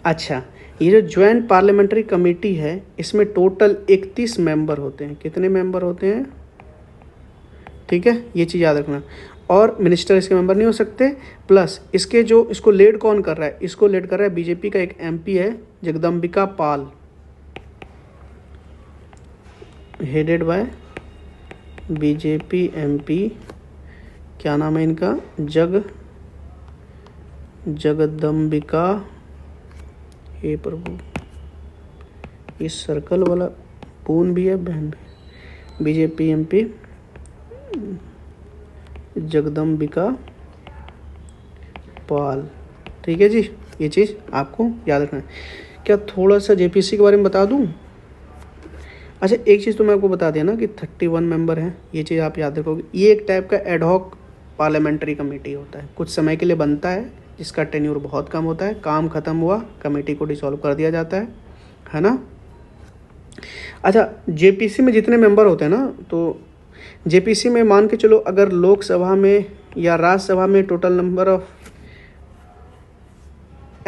अच्छा ये जो ज्वाइंट पार्लियामेंट्री कमेटी है, इसमें टोटल 31 मेंबर होते हैं। कितने मेंबर होते हैं? ठीक है, ये चीज़ याद रखना। और मिनिस्टर इसके मेंबर नहीं हो सकते। प्लस इसको लीड कौन कर रहा है? इसको लीड कर रहा है बीजेपी का एक एमपी है, Jagdambika Pal, headed by BJP MP. क्या नाम है इनका? जगदम्बिका। हे प्रभु, इस सर्कल वाला पून भी है, बहन भी। BJP MP Jagdambika Pal. ठीक है जी, ये चीज़ आपको याद रखना है। क्या थोड़ा सा जेपीसी के बारे में बता दूं? अच्छा, एक चीज़ तो मैं आपको बता दिया ना कि 31 मेंबर हैं, ये चीज़ आप याद रखोगे। ये एक टाइप का एडहॉक पार्लियामेंट्री कमेटी होता है, कुछ समय के लिए बनता है, जिसका टेन्यूर बहुत कम होता है। काम खत्म हुआ, कमेटी को डिसॉल्व कर दिया जाता है ना। अच्छा, जेपीसी में जितने मेंबर होते हैं ना, तो जेपीसी में मान के चलो अगर लोकसभा में या राज्यसभा में टोटल नंबर ऑफ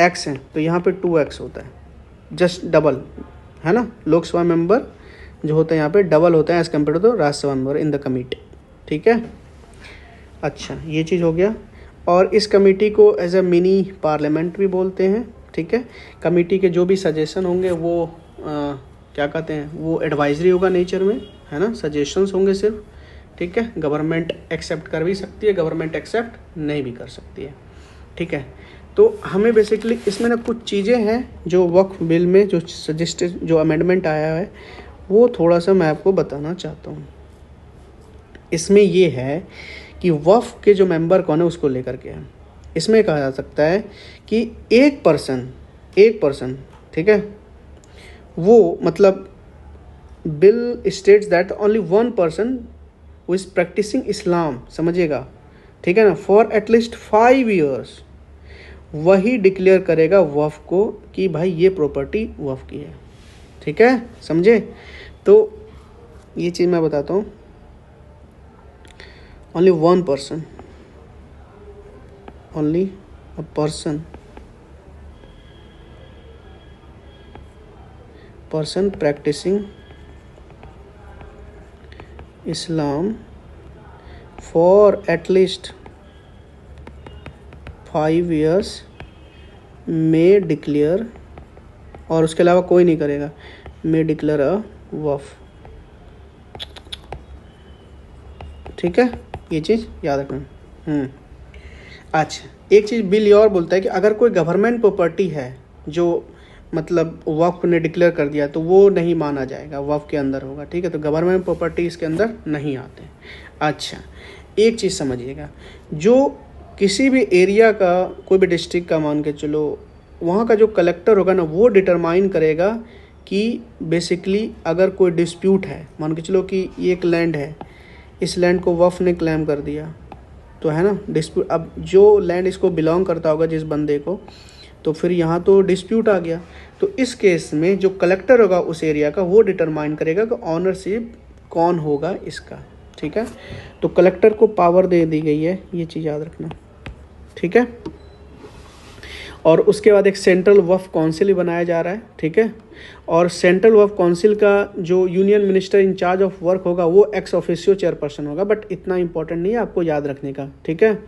एक्स हैं, तो यहाँ पे 2x होता है, जस्ट डबल, है ना। लोकसभा मेंबर जो होते हैं यहाँ पे डबल होते हैं as compare to Rajya Sabha member in the committee. ठीक है, अच्छा ये चीज़ हो गया। और इस कमेटी को एज ए मिनी पार्लियामेंट भी बोलते हैं। ठीक है, कमेटी के जो भी सजेशन होंगे वो क्या कहते हैं, वो एडवाइजरी होगा नेचर में, है ना, सजेशंस होंगे सिर्फ, ठीक है, गवर्नमेंट एक्सेप्ट कर भी सकती है, गवर्नमेंट एक्सेप्ट नहीं भी कर सकती है, ठीक है। तो हमें बेसिकली इसमें ना कुछ चीज़ें हैं जो वक्फ बिल में जो सजेस्टेड जो अमेंडमेंट आया है वो थोड़ा सा मैं आपको बताना चाहता हूँ। इसमें ये है कि वक्फ के जो मेंबर कौन है उसको लेकर के है। इसमें कहा जा सकता है कि एक पर्सन ठीक है, वो मतलब bill states that only one person who is practising Islam, समझिएगा, ठीक है ना, फॉर एटलीस्ट 5 years वही डिक्लेयर करेगा वक्फ को कि भाई ये प्रॉपर्टी वक्फ की है, ठीक है, समझे। तो ये चीज़ मैं बताता हूँ, only one person, only a person practicing Islam for at least 5 years may declare, और उसके अलावा कोई नहीं करेगा, मे डिक्लेयर अ वक्फ, ठीक है, ये चीज़ याद रखना। अच्छा, एक चीज़ बिल ये और बोलता है कि अगर कोई गवर्नमेंट प्रॉपर्टी है जो मतलब वक्फ ने डिक्लेयर कर दिया तो वो नहीं माना जाएगा, वक्फ के अंदर होगा, ठीक है। तो गवर्नमेंट प्रॉपर्टी इसके अंदर नहीं आते। अच्छा, एक चीज़ समझिएगा, जो किसी भी एरिया का, कोई भी डिस्ट्रिक्ट का मान के चलो, वहाँ का जो कलेक्टर होगा ना वो डिटरमाइन करेगा कि बेसिकली अगर कोई डिस्प्यूट है, मान के चलो कि ये एक लैंड है, इस लैंड को वक्फ ने क्लेम कर दिया, तो है ना डिस्प्यूट, अब जो लैंड इसको बिलोंग करता होगा जिस बंदे को, तो फिर यहाँ तो डिस्प्यूट आ गया। तो इस केस में जो कलेक्टर होगा उस एरिया का वो डिटरमाइन करेगा कि ऑनरशिप कौन होगा इसका, ठीक है। तो कलेक्टर को पावर दे दी गई है, ये चीज़ याद रखना, ठीक है। और उसके बाद एक सेंट्रल वक्फ काउंसिल बनाया जा रहा है, ठीक है। और सेंट्रल वक्फ काउंसिल का जो union minister in charge of work होगा वो एक्स ऑफिशियो चेयरपर्सन होगा, बट इतना इंपॉर्टेंट नहीं है आपको याद रखने का, ठीक है।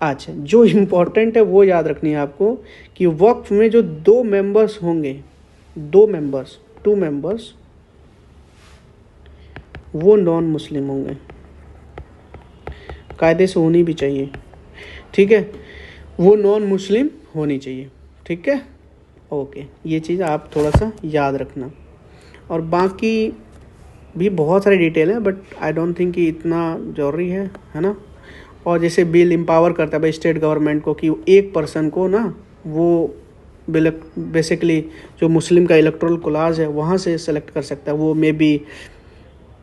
अच्छा, जो इम्पोर्टेंट है वो याद रखनी है आपको कि वक्फ में जो 2 मेंबर्स होंगे, 2 मेंबर्स वो नॉन मुस्लिम होंगे, कायदे से होनी भी चाहिए, ठीक है, वो नॉन मुस्लिम होनी चाहिए, ठीक है, ओके। ये चीज़ आप थोड़ा सा याद रखना। और बाकी भी बहुत सारी डिटेल है बट आई डोंट थिंक कि इतना ज़रूरी है ना। और जैसे बिल एम्पावर करता है भाई स्टेट गवर्नमेंट को कि एक पर्सन को ना वो बेसिकली जो मुस्लिम का इलेक्टोरल क्लास है वहाँ से सेलेक्ट कर सकता है, वो मे बी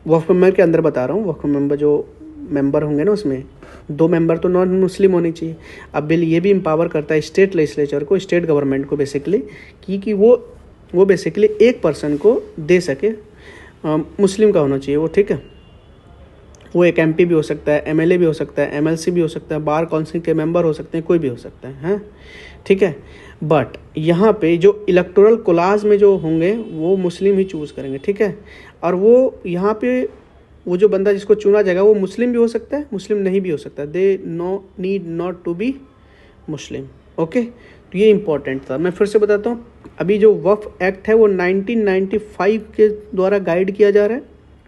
वक्फ मेंबर के अंदर बता रहा हूँ, वक्फ मेंबर जो मेंबर होंगे ना उसमें 2 मेंबर तो नॉन मुस्लिम होनी चाहिए। अब बिल ये भी एम्पावर करता है स्टेट लेजिस्लेचर को, स्टेट गवर्नमेंट को बेसिकली कि वो बेसिकली एक पर्सन को दे सके, मुस्लिम का होना चाहिए वो, ठीक है। वो एक एमपी भी हो सकता है, एमएलए भी हो सकता है, एमएलसी भी हो सकता है, बार काउंसिल के मेंबर हो सकते हैं, कोई भी हो सकता है, ठीक है। बट यहाँ पे जो इलेक्टोरल क्लास में जो होंगे वो मुस्लिम ही चूज़ करेंगे, ठीक है। और वो यहाँ पे वो जो बंदा जिसको चुना जाएगा वो मुस्लिम भी हो सकता है, मुस्लिम नहीं भी हो सकता है, they need not to be Muslim, okay. तो ये इंपॉर्टेंट था। मैं फिर से बताता हूँ, अभी जो वक्फ एक्ट है वो 1995 के द्वारा गाइड किया जा रहा है,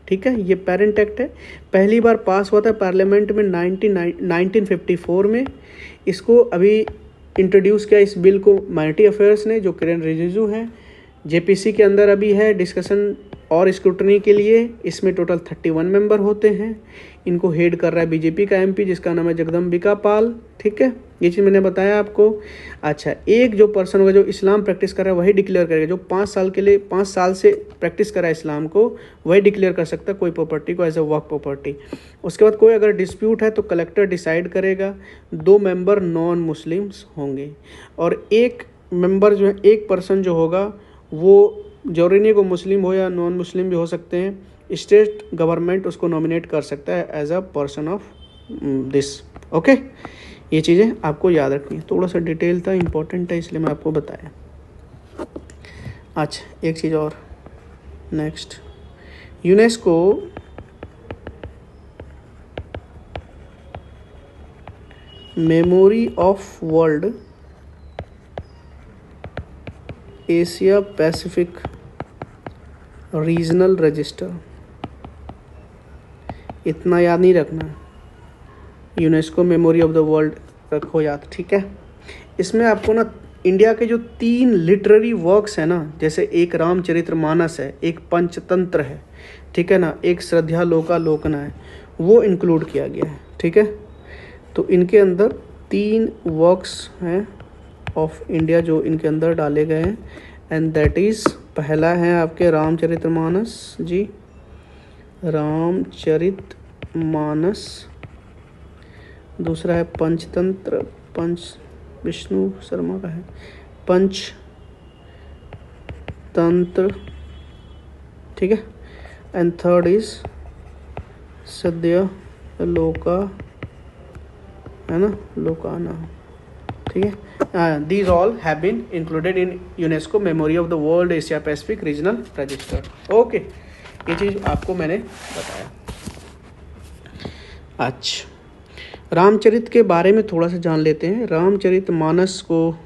ठीक है। ये पेरेंट एक्ट है, पहली बार पास हुआ था पार्लियामेंट में 1954 में। इसको अभी इंट्रोड्यूस किया इस बिल को माइनॉरिटी अफेयर्स ने, जो किरेन रिजिजू हैं, जेपीसी के अंदर अभी है डिस्कशन और स्क्रूटनी के लिए। इसमें टोटल 31 मेंबर होते हैं। इनको हेड कर रहा है बीजेपी का एमपी जिसका नाम है जगदम्बिका पाल, ठीक है। ये चीज़ मैंने बताया आपको। अच्छा, एक जो पर्सन होगा जो इस्लाम प्रैक्टिस कर रहा है वही डिक्लेयर करेगा, जो 5 साल से प्रैक्टिस कर रहा है इस्लाम को वही डिक्लेयर कर सकता है कोई प्रॉपर्टी को एज ए वक्फ प्रॉपर्टी। उसके बाद कोई अगर डिस्प्यूट है तो कलेक्टर डिसाइड करेगा। 2 मेंबर नॉन मुस्लिम्स होंगे और एक मेंबर जो है, एक पर्सन जो होगा वो जरूरी नहीं को मुस्लिम हो या नॉन मुस्लिम भी हो सकते हैं, स्टेट गवर्नमेंट उसको नॉमिनेट कर सकता है as a person of this, okay. ये चीज़ें आपको याद रखनी है, थोड़ा सा डिटेल था, इंपॉर्टेंट है इसलिए मैं आपको बताया। अच्छा, एक चीज़ और, next, UNESCO memory of world Asia Pacific regional register, इतना याद नहीं रखना है, UNESCO memory of the world रखो याद, ठीक है। इसमें आपको ना इंडिया के जो 3 लिटरेरी वर्क्स हैं ना, जैसे एक रामचरितमानस है, एक पंचतंत्र है, ठीक है ना, एक श्रद्धालोकालोकना है, वो इंक्लूड किया गया है, ठीक है। तो इनके अंदर 3 वर्क्स हैं ऑफ इंडिया जो इनके अंदर डाले गए हैं, एंड दैट इज़, पहला है आपके रामचरितमानस जी, रामचरितमानस, दूसरा है पंचतंत्र, विष्णु शर्मा का है पंचतंत्र, ठीक है, एंड थर्ड इज सद्य लोका, है ना, लोकाना, ठीक है। These all have been included in UNESCO memory of the world Asia Pacific regional register. Okay, ये चीज़ आपको मैंने बताया। अच्छा, रामचरित के बारे में थोड़ा सा जान लेते हैं। रामचरितमानस को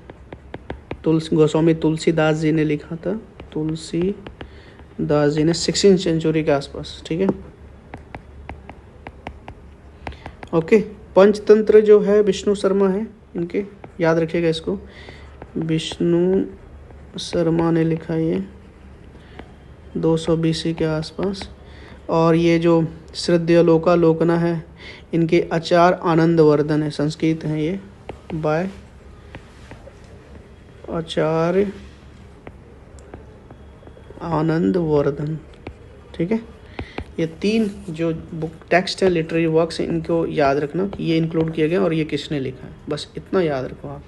गोस्वामी तुलसीदास जी ने लिखा था, तुलसीदास जी ने 16वीं सेंचुरी के आसपास, ठीक है। ओके, पंचतंत्र जो है विष्णु शर्मा है इनके, याद रखिएगा इसको, विष्णु शर्मा ने लिखा ये 200 BC के आसपास। और ये जो श्रद्धालोकालोकना है, इनके आचार्य आनंदवर्धन है, संस्कृत हैं ये, बाय आचार्य आनंदवर्धन, ठीक है। ये 3 जो बुक टेक्स्ट है, लिटरेरी वर्क्स हैं, इनको याद रखना कि ये इंक्लूड किए गए और ये किसने लिखा है, बस इतना याद रखो आप।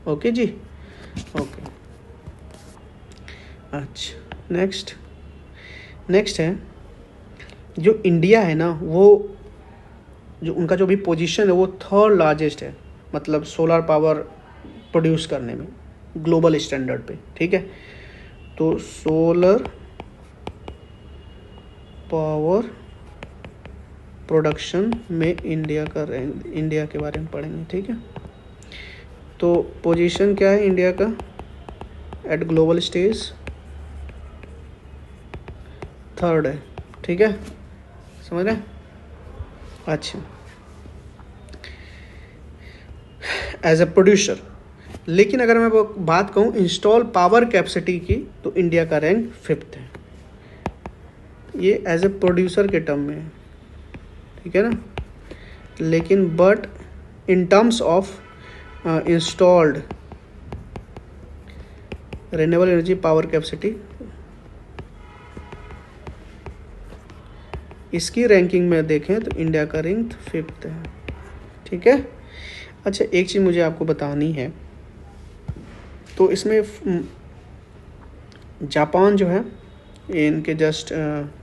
ओके जी, ओके। अच्छा, नेक्स्ट है जो इंडिया है ना, वो जो उनका जो भी पोजीशन है वो 3rd लार्जेस्ट है, मतलब सोलर पावर प्रोड्यूस करने में ग्लोबल स्टैंडर्ड पे, ठीक है। तो सोलर पावर प्रोडक्शन में इंडिया के बारे में पढ़ेंगे, ठीक है। तो पोजीशन क्या है इंडिया का एट ग्लोबल स्टेज, 3rd है, ठीक है, समझ रहे हैं। अच्छा, एज ए प्रोड्यूसर, लेकिन अगर मैं बात कहूँ इंस्टॉल पावर कैपेसिटी की, तो इंडिया का रैंक 5th है। ये एज ए प्रोड्यूसर के टर्म में है, ठीक है ना। लेकिन but in terms of installed renewable energy power capacity, इसकी रैंकिंग में देखें तो इंडिया का रैंक 5th है, ठीक है। अच्छा, एक चीज़ मुझे आपको बतानी है, तो इसमें जापान जो है इनके जस्ट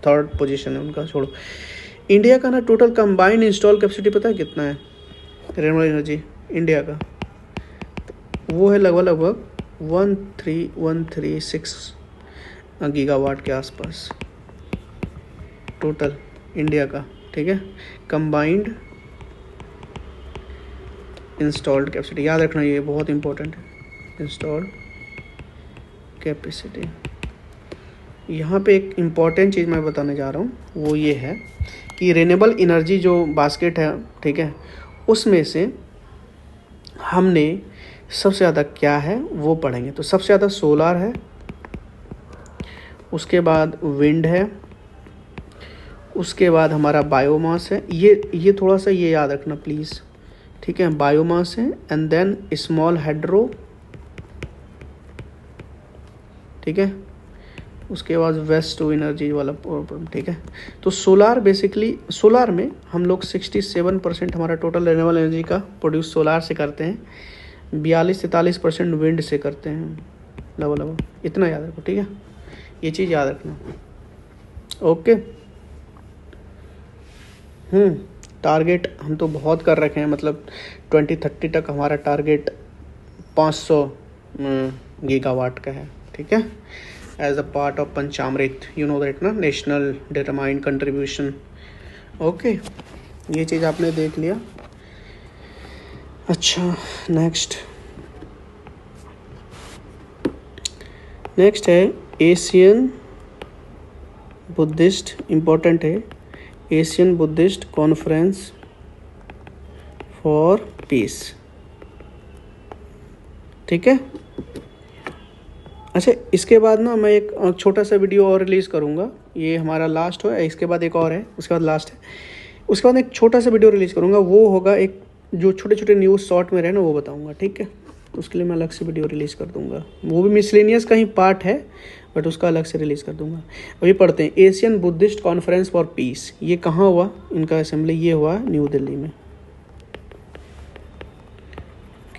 3rd पोजीशन है उनका, छोड़ो। इंडिया का ना टोटल कंबाइंड इंस्टॉल कैपेसिटी पता है कितना है रिन्यूएबल एनर्जी इंडिया का? वो है लगभग 13136 गीगावाट के आसपास टोटल इंडिया का, ठीक है, कंबाइंड इंस्टॉल्ड कैपेसिटी। याद रखना, ये बहुत इंपॉर्टेंट है, इंस्टॉल्ड कैपेसिटी। यहाँ पे एक इम्पॉर्टेंट चीज़ मैं बताने जा रहा हूँ, वो ये है कि रिन्यूएबल एनर्जी जो बास्केट है, ठीक है, उसमें से हमने सबसे ज़्यादा क्या है वो पढ़ेंगे। तो सबसे ज़्यादा सोलार है, उसके बाद विंड है, उसके बाद हमारा बायोमास है। ये थोड़ा सा ये याद रखना प्लीज़, ठीक है, बायोमास है, एंड देन स्मॉल हाइड्रो, ठीक है, उसके बाद वेस्ट टू एनर्जी वाला प्रॉब्लम, ठीक है। तो सोलार, बेसिकली सोलार में हम लोग 67% हमारा टोटल रिन्यूएबल एनर्जी का प्रोड्यूस सोलार से करते हैं, 42-43% विंड से करते हैं, लगभग इतना याद रखो, ठीक है, ये चीज़ याद रखना। ओके, टारगेट हम तो बहुत कर रखे हैं, मतलब 2030 तक हमारा टारगेट 500 गीगावाट का है, ठीक है, as a part of Panchamrit, you know that ना, नेशनल डिटरमाइंड कंट्रीब्यूशन। ओके, ये चीज़ आपने देख लिया। अच्छा, नेक्स्ट है एशियन बुद्धिस्ट, इम्पोर्टेंट है, Asian Buddhist conference for peace. ठीक है। अच्छा, इसके बाद ना मैं एक छोटा सा वीडियो और रिलीज़ करूँगा, ये हमारा लास्ट है, इसके बाद एक और है, उसके बाद लास्ट है, उसके बाद एक छोटा सा वीडियो रिलीज़ करूँगा, वो होगा एक जो छोटे छोटे न्यूज़ शॉर्ट में रहे ना वो बताऊँगा। ठीक है, तो उसके लिए मैं अलग से वीडियो रिलीज़ कर दूँगा, वो भी मिसलेनियस का ही पार्ट है बट उसका अलग से रिलीज़ कर दूँगा। अभी पढ़ते हैं, Asian Buddhist conference for piece, ये कहाँ हुआ इनका असेंबली? ये हुआ न्यू दिल्ली में।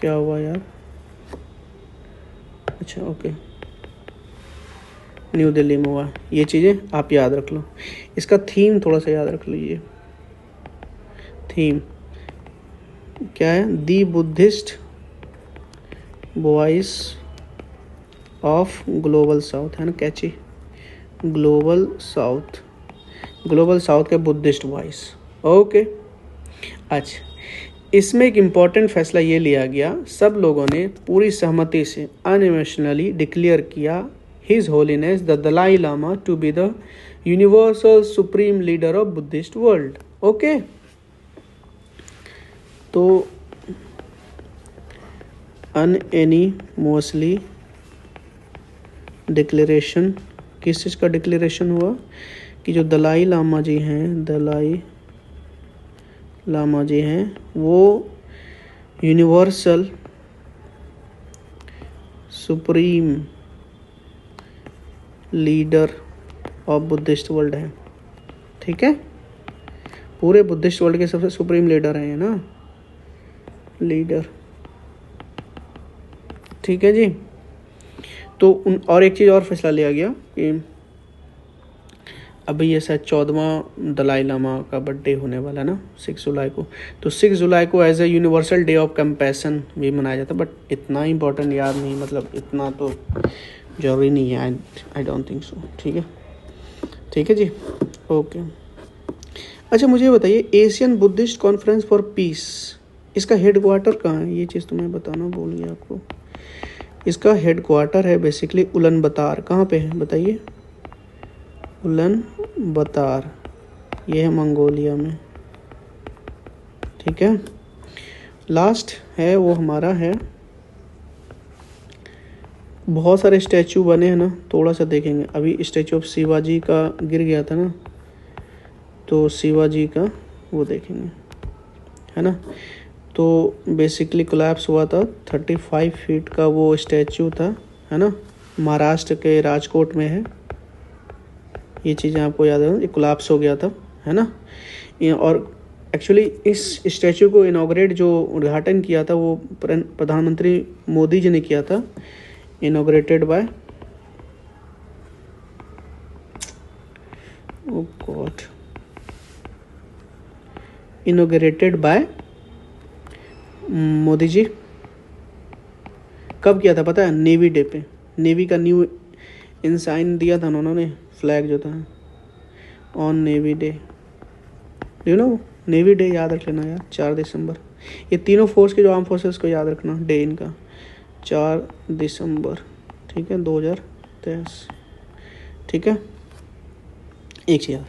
क्या हुआ यार? अच्छा ओके, न्यू दिल्ली में हुआ। ये चीज़ें आप याद रख लो, इसका थीम थोड़ा सा याद रख लीजिए। थीम क्या है? दी Buddhist voice of global south, है ना, कैची। ग्लोबल साउथ, ग्लोबल साउथ के बुद्धिस्ट वॉइस। ओके। अच्छा, इसमें एक इम्पॉर्टेंट फैसला ये लिया गया, सब लोगों ने पूरी सहमति से अनइमोशनली डिक्लेयर किया his holiness the Dalai Lama to be the universal supreme leader of Buddhist world. Okay, तो अनएनिमोसली डिक्लेरेशन, किस चीज़ का डिक्लेरेशन हुआ कि जो दलाई लामा जी हैं, दलाई लामा जी हैं वो universal supreme leader of Buddhist world है। ठीक है, पूरे बुद्धिस्ट वर्ल्ड के सबसे सुप्रीम लीडर हैं ना, लीडर। ठीक है जी। तो और एक चीज़ और फैसला लिया गया कि अभी ये शायद 14वां दलाई लामा का बर्थडे होने वाला है ना, 6 जुलाई को, तो 6 जुलाई को as a universal day of compassion भी मनाया जाता है, बट इतना इंपॉर्टेंट याद नहीं, मतलब इतना तो जरूरी नहीं है, आई डोंट थिंक सो। ठीक है, ठीक है जी, ओके। अच्छा, मुझे बताइए, Asian Buddhist conference for piece, इसका हेड क्वार्टर कहाँ है? ये चीज़ तो मैं बताना भूल गया आपको। इसका हेड क्वार्टर है बेसिकली उलानबातर। कहाँ पे है बताइए? उलानबातर, ये है मंगोलिया में। ठीक है, लास्ट है वो हमारा है, बहुत सारे स्टैचू बने हैं ना, थोड़ा सा देखेंगे। अभी स्टैचू ऑफ शिवाजी का गिर गया था ना, तो शिवाजी का वो देखेंगे, है ना। तो बेसिकली कोलैप्स हुआ था, 35 फीट का वो स्टैचू था, है ना, महाराष्ट्र के राजकोट में है। ये चीज़ें आपको याद है, ये कोलैप्स हो गया था, है ना। और एक्चुअली इस स्टैचू को इनॉग्रेट, जो उद्घाटन किया था वो प्रधानमंत्री मोदी जी ने किया था, inaugurated by, oh God, inaugurated by Modi ji. कब किया था पता है? नेवी डे पे, नेवी का न्यू इंसाइन दिया था उन्होंने, फ्लैग जो था, on Navy Day, you know, Navy Day याद रख लेना यार, 4 दिसंबर। ये तीनों फोर्स के जो आर्म फोर्सेस को याद रखना, डे इनका 4 दिसंबर, ठीक है, 2023। ठीक है, एक चीज़ यार,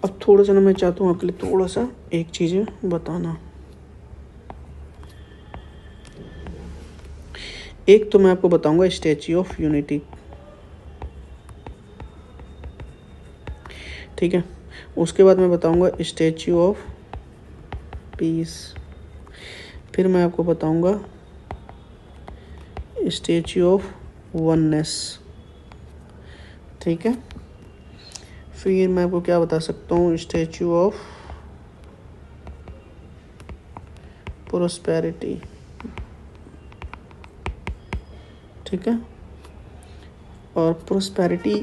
अब थोड़ा सा ना मैं चाहता हूँ आपके लिए थोड़ा सा एक चीज़ बताना। एक तो मैं आपको बताऊंगा स्टैच्यू ऑफ यूनिटी, ठीक है, उसके बाद मैं बताऊंगा स्टैच्यू ऑफ पीस, फिर मैं आपको बताऊंगा स्टैच्यू ऑफ वननेस। ठीक है, फिर मैं आपको क्या बता सकता हूँ, स्टैच्यू ऑफ प्रोस्पेरिटी। ठीक है, और प्रोस्पेरिटी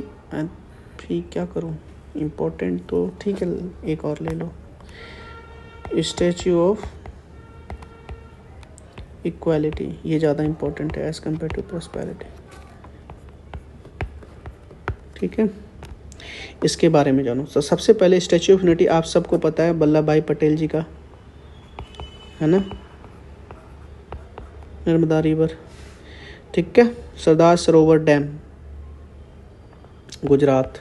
फिर क्या करूँ, इम्पोर्टेंट तो ठीक है, एक और ले लो, स्टैच्यू ऑफ इक्वालिटी, ये ज़्यादा इम्पोर्टेंट है एज़ कम्पेयर टू प्रोस्पेरिटी। ठीक है, इसके बारे में जानो। तो सबसे पहले स्टैच्यू ऑफ यूनिटी आप सबको पता है, वल्लभ भाई पटेल जी का, है ना, नर्मदा रिवर। ठीक है, सरदार सरोवर डैम, गुजरात,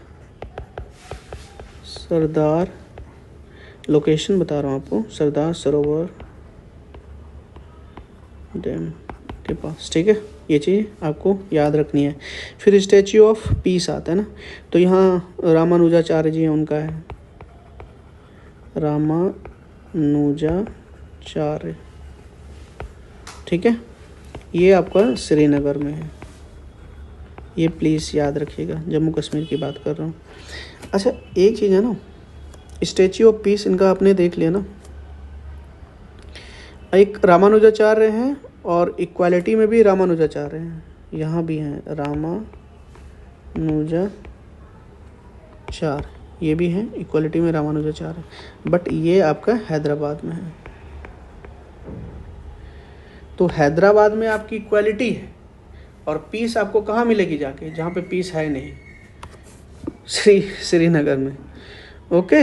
सरदार लोकेशन बता रहा हूँ आपको, सरदार सरोवर डैम के पास, ठीक है। ये चीज़ आपको याद रखनी है। फिर स्टैच्यू ऑफ पीस आता है ना, तो यहाँ रामानुजाचार्य जी हैं, उनका है रामानुजाचार्य, ठीक है। ये आपका श्रीनगर में है, ये प्लीज़ याद रखिएगा, जम्मू कश्मीर की बात कर रहा हूँ। अच्छा एक चीज़ है ना, स्टैच्यू ऑफ पीस इनका आपने देख लिया ना, एक रामानुजाचार्य हैं और इक्वालिटी में भी रामानुजाचार्य हैं, यहाँ भी हैं रामानुजाचार्य, ये भी हैं इक्वालिटी में रामानुजाचार्य, बट ये आपका हैदराबाद में है। तो हैदराबाद में आपकी इक्वालिटी है और पीस आपको कहाँ मिलेगी जाके, जहाँ पे पीस है नहीं, श्रीनगर में। ओके,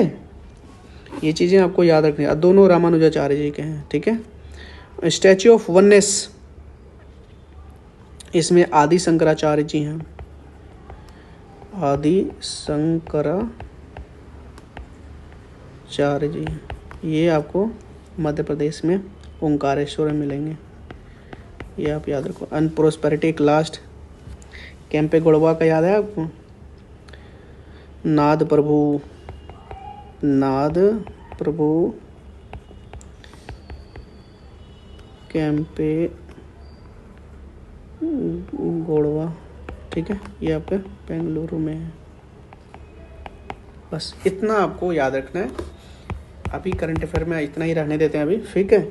ये चीज़ें आपको याद रखनी है। दोनों रामानुजाचार्य जी के हैं, ठीक है। स्टैच्यू ऑफ वननेस, इसमें आदि शंकराचार्य जी हैं, आदि शंकराचार्य जी, ये आपको मध्य प्रदेश में ओंकारेश्वर में मिलेंगे, ये आप याद रखो। अनप्रोस्पेरिटी एक लास्ट, कैंपे गढ़वा का याद है आपको, नाद प्रभु कैंपे गोड़वा, ठीक है, ये आपके बेंगलुरु में है। बस इतना आपको याद रखना है। अभी करंट अफेयर में इतना ही रहने देते हैं अभी, ठीक है।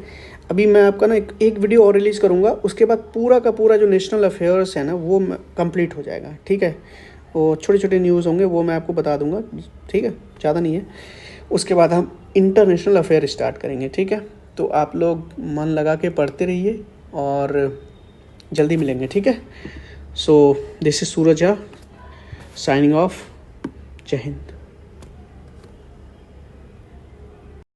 अभी मैं आपका ना एक वीडियो और रिलीज़ करूँगा, उसके बाद पूरा का पूरा जो नेशनल अफेयर्स है ना वो कंप्लीट हो जाएगा, ठीक है। वो छोटे छोटे न्यूज़ होंगे वो मैं आपको बता दूंगा, ठीक है, ज़्यादा नहीं है। उसके बाद हम इंटरनेशनल अफेयर स्टार्ट करेंगे, ठीक है। तो आप लोग मन लगा के पढ़ते रहिए और जल्दी मिलेंगे, ठीक है। So this is Suraj signing off. जय हिंद।